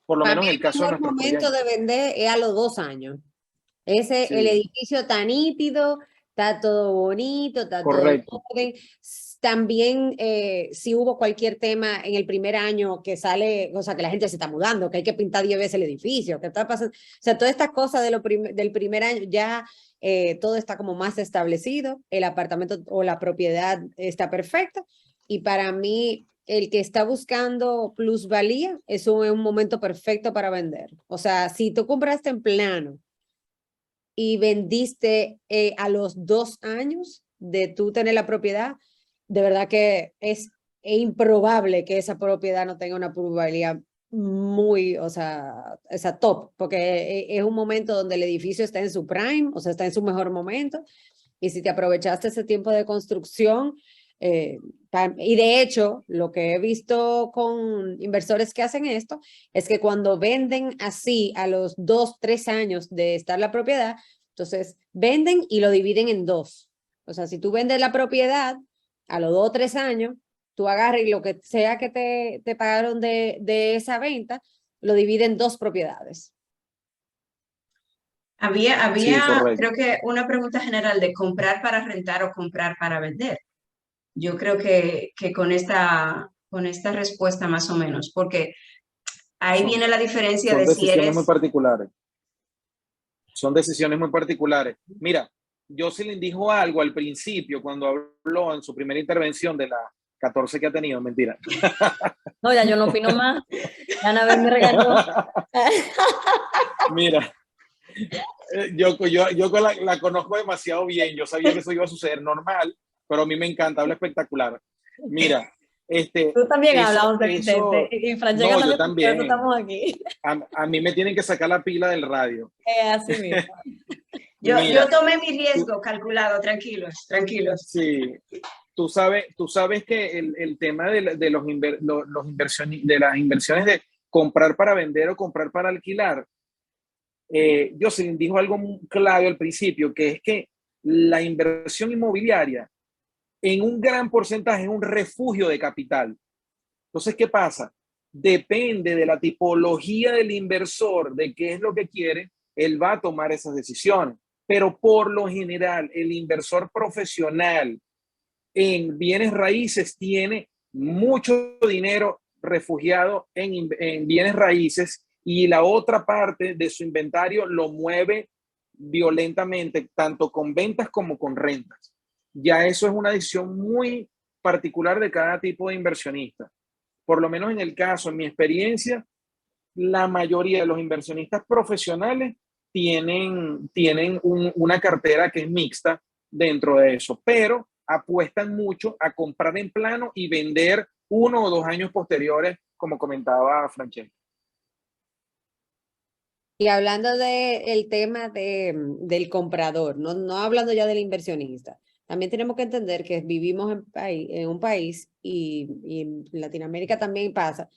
Por lo menos en el caso de nuestros clientes. El momento de vender es a los 2 años. Sí. El edificio está nítido, está todo bonito, está correcto. todo orden. También si hubo cualquier tema en el primer año que sale, o sea, que la gente se está mudando, que hay que pintar 10 veces el edificio, que está pasando, o sea, todas estas cosas del primer año ya todo está como más establecido, el apartamento o la propiedad está perfecta y para mí el que está buscando plusvalía es un momento perfecto para vender. O sea, si tú compraste en plano y vendiste a los 2 años de tú tener la propiedad, de verdad que es improbable que esa propiedad no tenga una probabilidad muy, o sea, esa top, porque es un momento donde el edificio está en su prime, o sea, está en su mejor momento, y si te aprovechaste ese tiempo de construcción, y de hecho, lo que he visto con inversores que hacen esto, es que cuando venden así a los 2, 3 años de estar la propiedad, entonces venden y lo dividen en 2. O sea, si tú vendes la propiedad a los 2 o 3 años, tú agarras y lo que sea que te pagaron de esa venta, lo dividen en 2 propiedades. Había Sí, creo que una pregunta general de comprar para rentar o comprar para vender. Yo creo que con esta respuesta más o menos, porque ahí viene la diferencia de si decisiones eres... muy particulares. Son decisiones muy particulares. Mira, Jocelyn dijo algo al principio cuando habló en su primera intervención de las 14 que ha tenido, mentira. No, ya yo no opino más. Ya Anabel me regañó. Mira, yo la conozco demasiado bien. Yo sabía que eso iba a suceder normal, pero a mí me encanta, habla espectacular. Mira, tú también hablas, Vicente, y Francesca no, yo también. Estamos aquí. A mí me tienen que sacar la pila del radio. Así mismo. Yo tomé mi riesgo calculado, tranquilos. Sí, tú sabes que el tema de las inversiones de comprar para vender o comprar para alquilar, Jocelyn dijo algo clave al principio, que es que la inversión inmobiliaria en un gran porcentaje es un refugio de capital. Entonces, ¿qué pasa? Depende de la tipología del inversor, de qué es lo que quiere, él va a tomar esas decisiones. Pero por lo general, el inversor profesional en bienes raíces tiene mucho dinero refugiado en bienes raíces y la otra parte de su inventario lo mueve violentamente, tanto con ventas como con rentas. Ya eso es una decisión muy particular de cada tipo de inversionista. Por lo menos en el caso, en mi experiencia, la mayoría de los inversionistas profesionales tienen una cartera que es mixta dentro de eso, pero apuestan mucho a comprar en plano y vender 1 o 2 años posteriores, como comentaba Francesca. Y hablando del tema del comprador, no hablando ya del inversionista, también tenemos que entender que vivimos en un país y en Latinoamérica también pasa,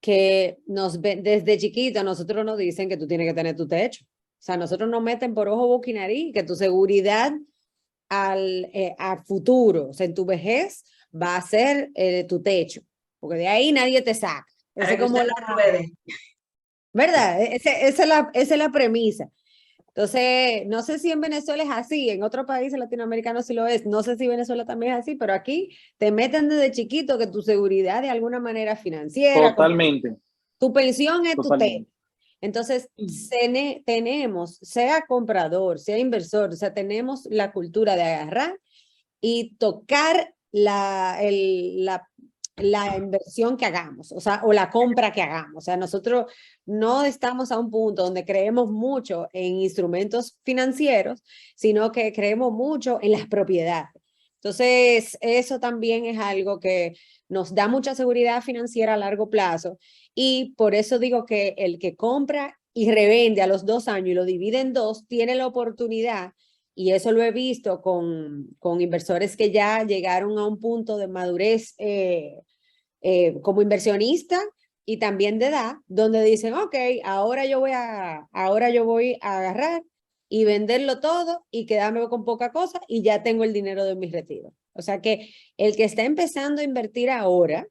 que desde chiquito a nosotros nos dicen que tú tienes que tener tu techo. O sea, nosotros nos meten por ojo, boca y nariz que tu seguridad al futuro, o sea, en tu vejez, va a ser tu techo, porque de ahí nadie te saca. Esa es como ¿verdad? Esa es la premisa. Entonces, no sé si en Venezuela es así, en otros países latinoamericanos sí lo es, no sé si Venezuela también es así, pero aquí te meten desde chiquito que tu seguridad de alguna manera financiera, Totalmente. tu pensión es tu Totalmente. techo. Entonces, tenemos, sea comprador, sea inversor, o sea, tenemos la cultura de agarrar y tocar la inversión que hagamos, o sea, o la compra que hagamos. O sea, nosotros no estamos a un punto donde creemos mucho en instrumentos financieros, sino que creemos mucho en las propiedades. Entonces, eso también es algo que nos da mucha seguridad financiera a largo plazo y por eso digo que el que compra y revende a los 2 años y lo divide en 2, tiene la oportunidad, y eso lo he visto con inversores que ya llegaron a un punto de madurez como inversionista y también de edad, donde dicen, ok, ahora yo voy a agarrar y venderlo todo y quedarme con poca cosa y ya tengo el dinero de mi retiro. O sea que el que está empezando a invertir ahora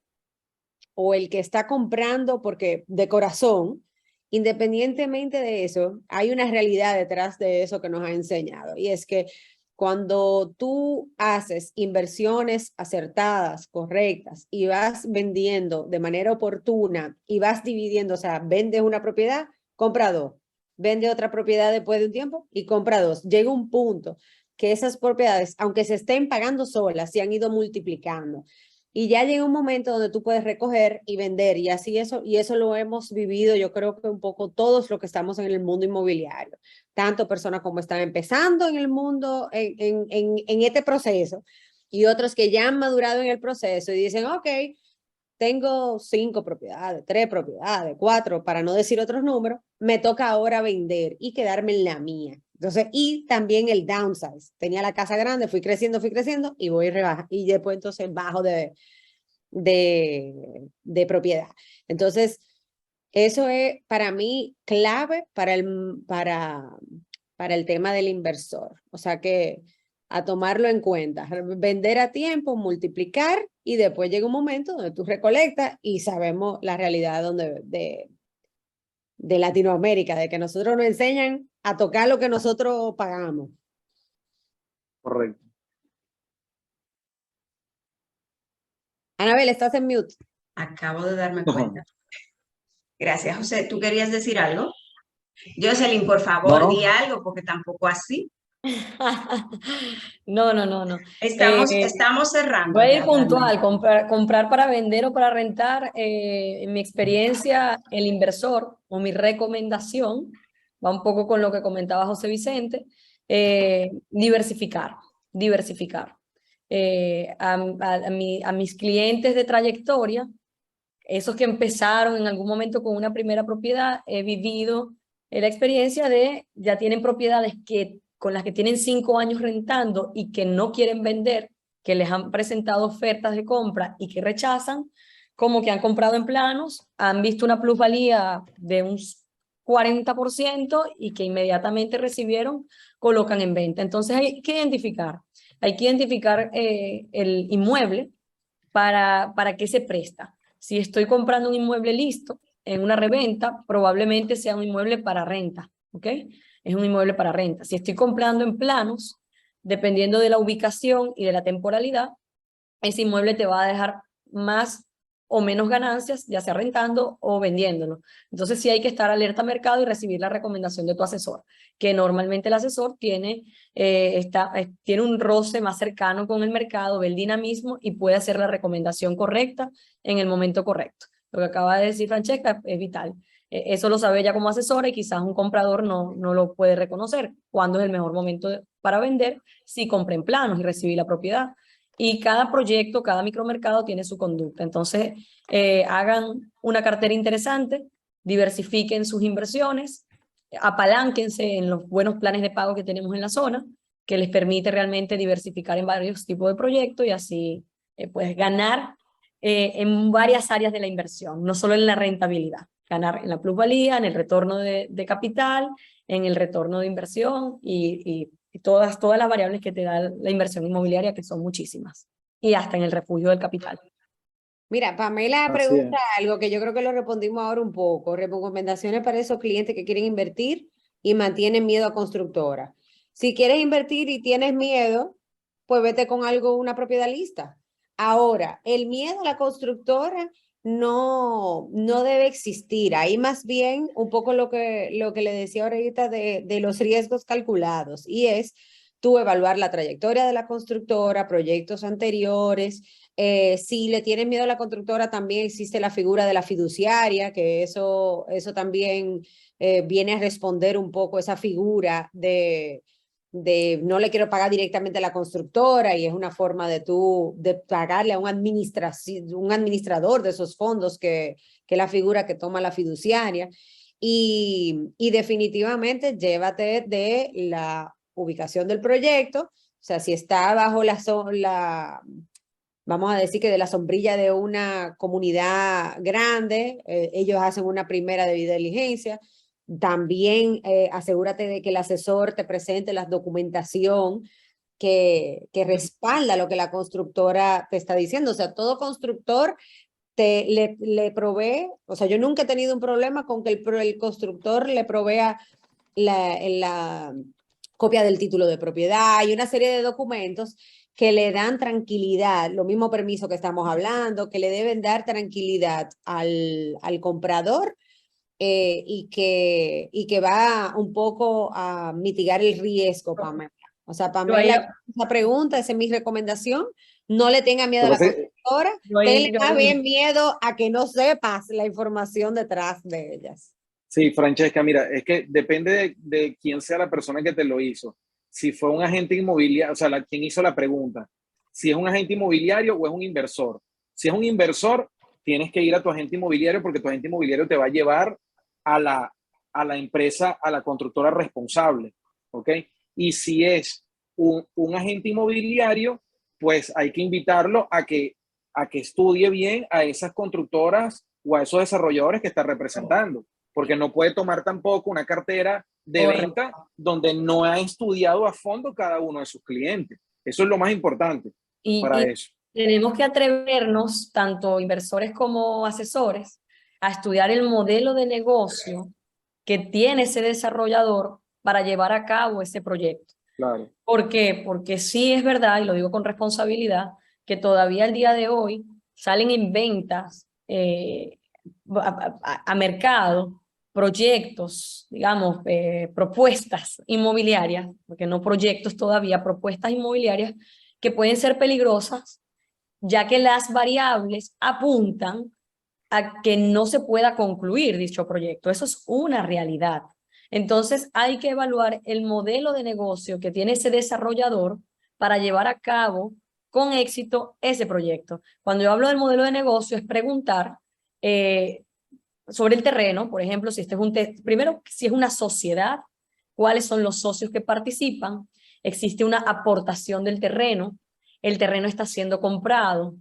o el que está comprando porque de corazón, independientemente de eso, hay una realidad detrás de eso que nos ha enseñado, y es que cuando tú haces inversiones acertadas, correctas, y vas vendiendo de manera oportuna y vas dividiendo, o sea, vendes una propiedad, compra 2, vende otra propiedad después de un tiempo y compra 2. Llega un punto que esas propiedades, aunque se estén pagando solas, se han ido multiplicando. Y ya llega un momento donde tú puedes recoger y vender, y así y eso lo hemos vivido, yo creo que un poco todos los que estamos en el mundo inmobiliario, tanto personas como están empezando en el mundo, en este proceso, y otros que ya han madurado en el proceso y dicen, ok, tengo 5 propiedades, 3 propiedades, 4, para no decir otros números, me toca ahora vender y quedarme en la mía. Entonces, y también el downsize. Tenía la casa grande, fui creciendo y voy rebaja. Y después entonces bajo de propiedad. Entonces, eso es para mí clave para el tema del inversor. O sea que a tomarlo en cuenta, vender a tiempo, multiplicar, y después llega un momento donde tú recolectas y sabemos la realidad de Latinoamérica, de que nosotros nos enseñan a tocar lo que nosotros pagamos. Correcto. Anabel, estás en mute. Acabo de darme cuenta. Gracias, José. ¿Tú querías decir algo? Jocelyn, por favor, di algo, porque tampoco así. No. Estamos cerrando. Voy a ir ya, puntual, comprar para vender o para rentar. En mi experiencia, el inversor o mi recomendación va un poco con lo que comentaba José Vicente, diversificar. A mis clientes de trayectoria, esos que empezaron en algún momento con una primera propiedad, he vivido la experiencia de ya tienen propiedades con las que tienen 5 años rentando y que no quieren vender, que les han presentado ofertas de compra y que rechazan, como que han comprado en planos, han visto una plusvalía de un 40% y que inmediatamente recibieron, colocan en venta. Entonces hay que identificar el inmueble para qué se presta. Si estoy comprando un inmueble listo en una reventa, probablemente sea un inmueble para renta, ¿ok? Es un inmueble para renta. Si estoy comprando en planos, dependiendo de la ubicación y de la temporalidad, ese inmueble te va a dejar más o menos ganancias, ya sea rentando o vendiéndolo. Entonces sí hay que estar alerta a mercado y recibir la recomendación de tu asesor, que normalmente el asesor tiene un roce más cercano con el mercado, ve el dinamismo y puede hacer la recomendación correcta en el momento correcto. Lo que acaba de decir Francesca es vital. Eso lo sabe ella como asesora y quizás un comprador no lo puede reconocer. ¿Cuándo es el mejor momento para vender? Si compré en planos y recibí la propiedad. Y cada proyecto, cada micromercado tiene su conducta. Entonces, hagan una cartera interesante, diversifiquen sus inversiones, apalánquense en los buenos planes de pago que tenemos en la zona que les permite realmente diversificar en varios tipos de proyectos y así pues ganar en varias áreas de la inversión, no solo en la rentabilidad, ganar en la plusvalía, en el retorno de capital, en el retorno de inversión y todas las variables que te da la inversión inmobiliaria, que son muchísimas, y hasta en el refugio del capital. Mira, Pamela Así pregunta es. algo que yo creo que lo respondimos ahora un poco. Recomendaciones para esos clientes que quieren invertir y mantienen miedo a constructora. Si quieres invertir y tienes miedo, pues vete con algo, una propiedad lista. Ahora, el miedo a la constructora no debe existir. Ahí más bien un poco lo que le decía ahorita de los riesgos calculados, y es tú evaluar la trayectoria de la constructora, proyectos anteriores. Si le tienes miedo a la constructora, también existe la figura de la fiduciaria, que eso también viene a responder un poco esa figura de no le quiero pagar directamente a la constructora, y es una forma de pagarle a un administrador de esos fondos, que es la figura que toma la fiduciaria. Y definitivamente llévate de la ubicación del proyecto, o sea, si está bajo vamos a decir que de la sombrilla de una comunidad grande, ellos hacen una primera debida diligencia. También asegúrate de que el asesor te presente la documentación que respalda lo que la constructora te está diciendo. O sea, todo constructor le provee, o sea, yo nunca he tenido un problema con que el constructor le provea la copia del título de propiedad y una serie de documentos que le dan tranquilidad, lo mismo permiso que estamos hablando, que le deben dar tranquilidad al comprador, y que va un poco a mitigar el riesgo, Pamela. O sea, Pamela, esa pregunta, esa es mi recomendación. No le tenga miedo a la constructora, tenle más bien miedo a que no sepas la información detrás de ellas. Sí, Francesca, mira, es que depende de quién sea la persona que te lo hizo. Si fue un agente inmobiliario, o sea, quien hizo la pregunta, si es un agente inmobiliario o es un inversor. Si es un inversor, tienes que ir a tu agente inmobiliario, porque tu agente inmobiliario te va a llevar a la empresa, a la constructora responsable, ¿ok? Y si es un agente inmobiliario, pues hay que invitarlo a que estudie bien a esas constructoras o a esos desarrolladores que está representando, porque no puede tomar tampoco una cartera de venta donde no ha estudiado a fondo cada uno de sus clientes. Eso es lo más importante para eso. Tenemos que atrevernos, tanto inversores como asesores, a estudiar el modelo de negocio que tiene ese desarrollador para llevar a cabo ese proyecto. Claro. ¿Por qué? Porque sí es verdad, y lo digo con responsabilidad, que todavía al día de hoy salen en ventas a mercado proyectos, digamos, propuestas inmobiliarias, porque no proyectos todavía, propuestas inmobiliarias que pueden ser peligrosas, ya que las variables apuntan a que no se pueda concluir dicho proyecto. Eso es una realidad. Entonces hay que evaluar el modelo de negocio que tiene ese desarrollador para llevar a cabo con éxito ese proyecto. Cuando yo hablo del modelo de negocio, es preguntar sobre el terreno, por ejemplo, si este es primero, si es una sociedad, cuáles son los socios que participan, existe una aportación del terreno, el terreno está siendo comprado,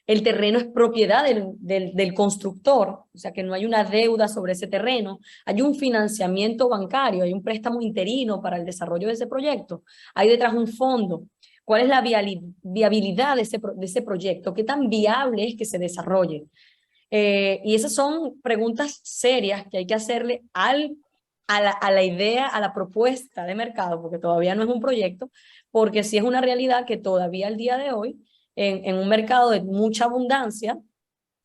el terreno es propiedad del constructor, o sea que no hay una deuda sobre ese terreno, hay un financiamiento bancario, hay un préstamo interino para el desarrollo de ese proyecto, hay detrás un fondo. ¿Cuál es la viabilidad de ese proyecto? ¿Qué tan viable es que se desarrolle? Y esas son preguntas serias que hay que hacerle a la idea, a la propuesta de mercado, porque todavía no es un proyecto, porque sí es una realidad que todavía al día de hoy, en un mercado de mucha abundancia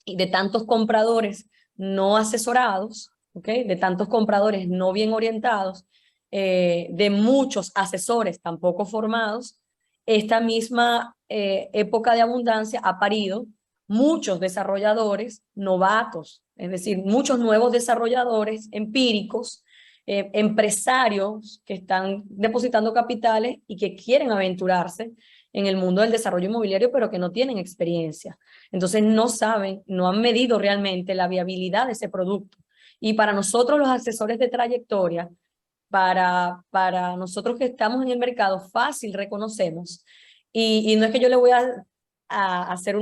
y de tantos compradores no asesorados, ¿okay? De tantos compradores no bien orientados, de muchos asesores tampoco formados, esta misma época de abundancia ha parido muchos desarrolladores novatos, es decir, muchos nuevos desarrolladores empíricos, empresarios que están depositando capitales y que quieren aventurarse en el mundo del desarrollo inmobiliario, pero que no tienen experiencia. Entonces no saben, no han medido realmente la viabilidad de ese producto. Y para nosotros los asesores de trayectoria, para nosotros que estamos en el mercado, fácil reconocemos. Y no es que yo le voy a hacer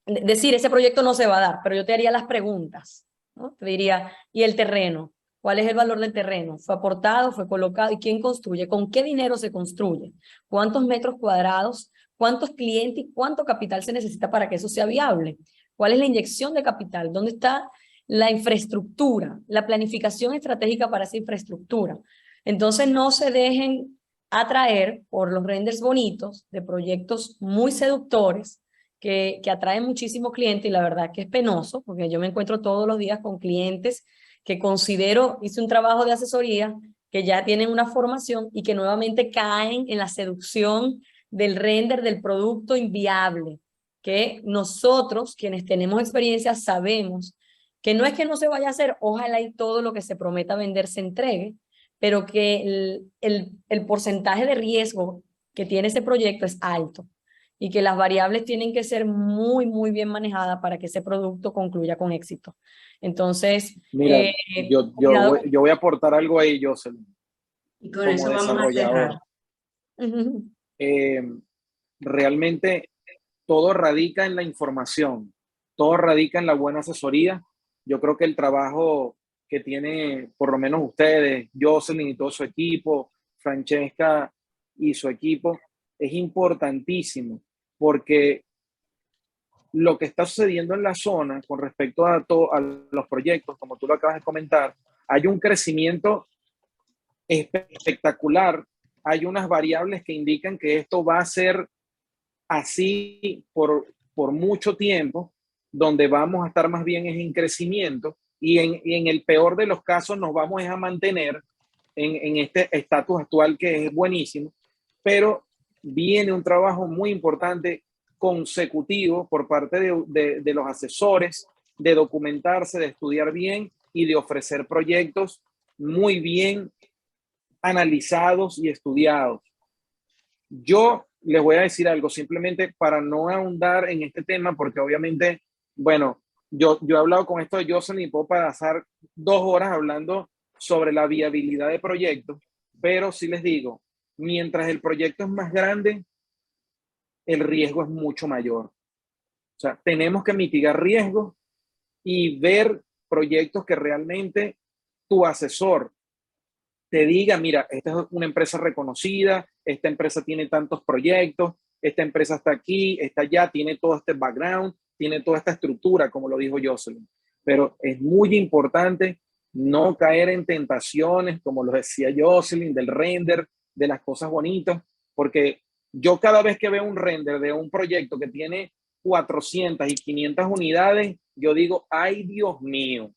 decir, ese proyecto no se va a dar, pero yo te haría las preguntas, ¿no? Te diría, ¿y el terreno? ¿Cuál es el valor del terreno? ¿Fue aportado? ¿Fue colocado? ¿Y quién construye? ¿Con qué dinero se construye? ¿Cuántos metros cuadrados? ¿Cuántos clientes y cuánto capital se necesita para que eso sea viable? ¿Cuál es la inyección de capital? ¿Dónde está la infraestructura? La planificación estratégica para esa infraestructura. Entonces no se dejen atraer por los renders bonitos de proyectos muy seductores que atraen muchísimos clientes, y la verdad que es penoso porque yo me encuentro todos los días con clientes que considero, hice un trabajo de asesoría, que ya tienen una formación y que nuevamente caen en la seducción del render del producto inviable, que nosotros, quienes tenemos experiencia, sabemos que no es que no se vaya a hacer, ojalá y todo lo que se prometa vender se entregue, pero que el porcentaje de riesgo que tiene ese proyecto es alto y que las variables tienen que ser muy, muy bien manejadas para que ese producto concluya con éxito. Entonces, Mira, yo voy a aportar algo ahí, Jocelyn. Y con eso vamos a cerrar. Realmente todo radica en la información, todo radica en la buena asesoría. Yo creo que el trabajo que tiene, por lo menos ustedes, Jocelyn y todo su equipo, Francesca y su equipo, es importantísimo, porque lo que está sucediendo en la zona con respecto a los proyectos, como tú lo acabas de comentar, hay un crecimiento espectacular. Hay unas variables que indican que esto va a ser así por mucho tiempo, donde vamos a estar más bien en crecimiento, y en el peor de los casos nos vamos a mantener en este estatus actual, que es buenísimo, pero viene un trabajo muy importante consecutivo por parte de los asesores, de documentarse, de estudiar bien y de ofrecer proyectos muy bien analizados y estudiados. Yo les voy a decir algo, simplemente para no ahondar en este tema, porque obviamente, bueno, yo he hablado con esto de Jocelyn y puedo pasar 2 horas hablando sobre la viabilidad de proyectos, pero sí les digo, mientras el proyecto es más grande, el riesgo es mucho mayor. O sea, tenemos que mitigar riesgos y ver proyectos que realmente tu asesor te diga, mira, esta es una empresa reconocida, esta empresa tiene tantos proyectos, esta empresa está aquí, está allá, tiene todo este background, tiene toda esta estructura, como lo dijo Jocelyn. Pero es muy importante no caer en tentaciones, como lo decía Jocelyn, del render, de las cosas bonitas, porque yo cada vez que veo un render de un proyecto que tiene 400 y 500 unidades, yo digo, ay Dios mío. O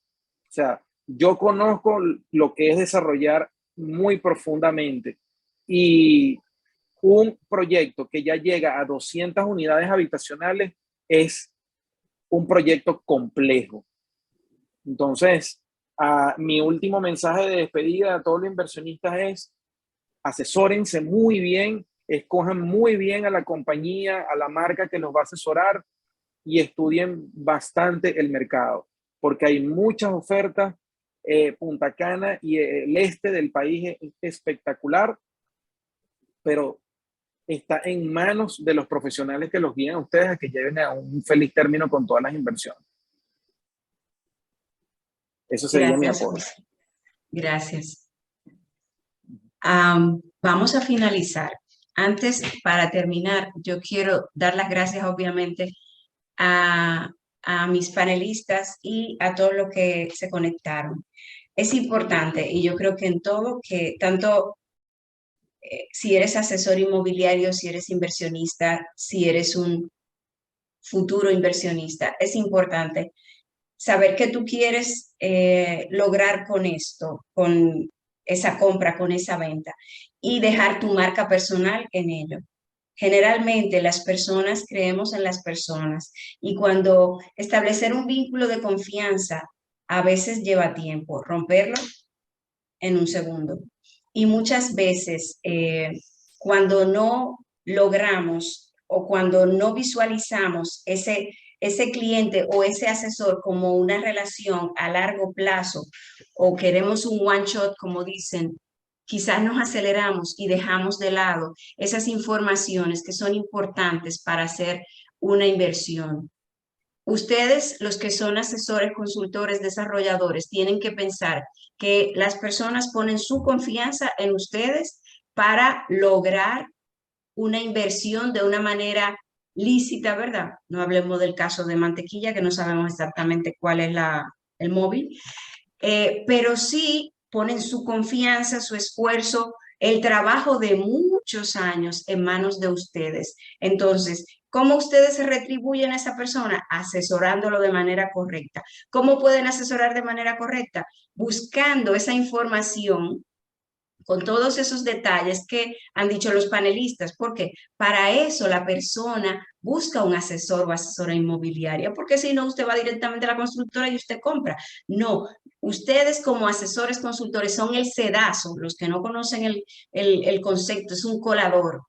sea, yo conozco lo que es desarrollar muy profundamente, y un proyecto que ya llega a 200 unidades habitacionales es un proyecto complejo. Entonces, mi último mensaje de despedida a todos los inversionistas es: asesórense muy bien, escojan muy bien a la compañía, a la marca que los va a asesorar, y estudien bastante el mercado, porque hay muchas ofertas. Punta Cana y el este del país es espectacular, pero está en manos de los profesionales que los guían a ustedes a que lleven a un feliz término con todas las inversiones. Eso sería mi aporte. Gracias. Vamos a finalizar. Antes, para terminar, yo quiero dar las gracias, obviamente, a mis panelistas y a todos los que se conectaron. Es importante, y yo creo que en todo, que tanto si eres asesor inmobiliario, si eres inversionista, si eres un futuro inversionista, es importante saber qué tú quieres lograr con esto, con esa compra, con esa venta, y dejar tu marca personal en ello. Generalmente las personas creemos en las personas, y cuando establecer un vínculo de confianza a veces lleva tiempo, romperlo en un segundo. Y muchas veces cuando no logramos o cuando no visualizamos ese ese cliente o ese asesor como una relación a largo plazo o queremos un one shot, como dicen, quizás nos aceleramos y dejamos de lado esas informaciones que son importantes para hacer una inversión. Ustedes, los que son asesores, consultores, desarrolladores, tienen que pensar que las personas ponen su confianza en ustedes para lograr una inversión de una manera lícita, ¿verdad? No hablemos del caso de Mantequilla, que no sabemos exactamente cuál es el móvil, pero sí ponen su confianza, su esfuerzo, el trabajo de muchos años en manos de ustedes. Entonces, ¿cómo ustedes se retribuyen a esa persona? Asesorándolo de manera correcta. ¿Cómo pueden asesorar de manera correcta? Buscando esa información con todos esos detalles que han dicho los panelistas, porque para eso la persona busca un asesor o asesora inmobiliaria, porque si no, usted va directamente a la constructora y usted compra. No, ustedes como asesores consultores son el sedazo, los que no conocen el concepto, es un colador.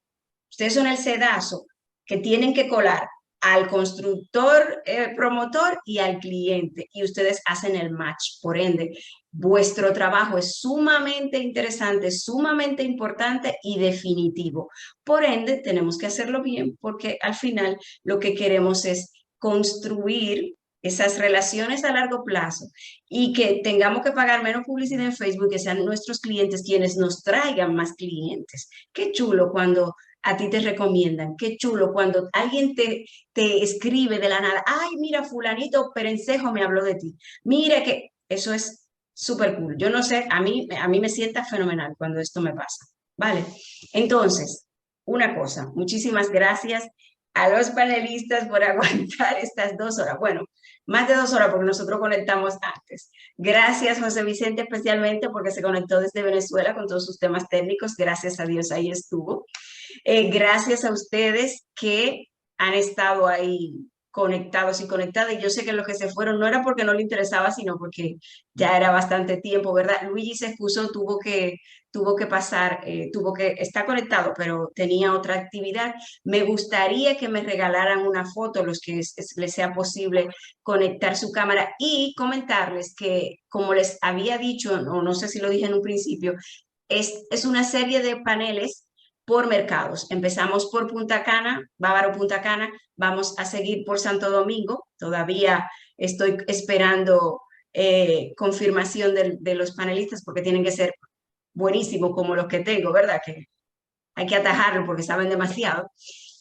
Ustedes son el sedazo que tienen que colar al constructor, promotor y al cliente, y ustedes hacen el match. Por ende, vuestro trabajo es sumamente interesante, sumamente importante y definitivo. Por ende, tenemos que hacerlo bien porque al final lo que queremos es construir esas relaciones a largo plazo y que tengamos que pagar menos publicidad en Facebook, que sean nuestros clientes quienes nos traigan más clientes. Qué chulo cuando a ti te recomiendan, qué chulo cuando alguien te escribe de la nada, ay, mira, fulanito Perencejo me habló de ti, mira que eso es súper cool. Yo no sé, a mí me sienta fenomenal cuando esto me pasa, ¿vale? Entonces, una cosa, muchísimas gracias a los panelistas por aguantar estas 2 horas. Bueno, más de 2 horas porque nosotros conectamos antes. Gracias, José Vicente, especialmente porque se conectó desde Venezuela con todos sus temas técnicos. Gracias a Dios, ahí estuvo. Gracias a ustedes que han estado ahí conectados y conectadas. Y yo sé que los que se fueron no era porque no le interesaba, sino porque ya era bastante tiempo, ¿verdad? Luigi se excusó, tuvo que pasar, está conectado, pero tenía otra actividad. Me gustaría que me regalaran una foto, los que les sea posible conectar su cámara y comentarles que, como les había dicho, o no sé si lo dije en un principio, es una serie de paneles por mercados. Empezamos por Punta Cana, Bávaro Punta Cana, vamos a seguir por Santo Domingo. Todavía estoy esperando confirmación de los panelistas porque tienen que ser buenísimos como los que tengo, ¿verdad? Que hay que atajarlo porque saben demasiado.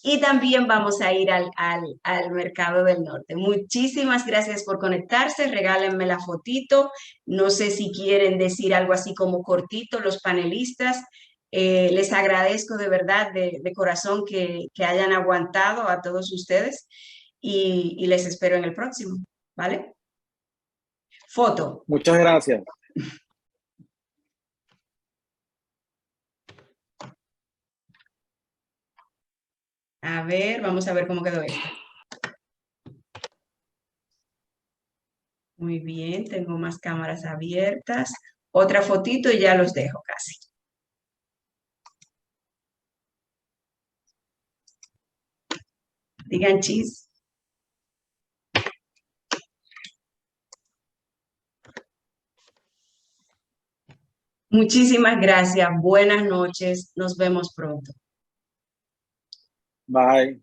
Y también vamos a ir al Mercado del Norte. Muchísimas gracias por conectarse. Regálenme la fotito. No sé si quieren decir algo así como cortito los panelistas. Les agradezco de verdad, de corazón, que hayan aguantado a todos ustedes y les espero en el próximo, ¿vale? Foto. Muchas gracias. A ver, vamos a ver cómo quedó esto. Muy bien, tengo más cámaras abiertas. Otra fotito y ya los dejo casi. Digan cheese. Muchísimas gracias. Buenas noches. Nos vemos pronto. Bye.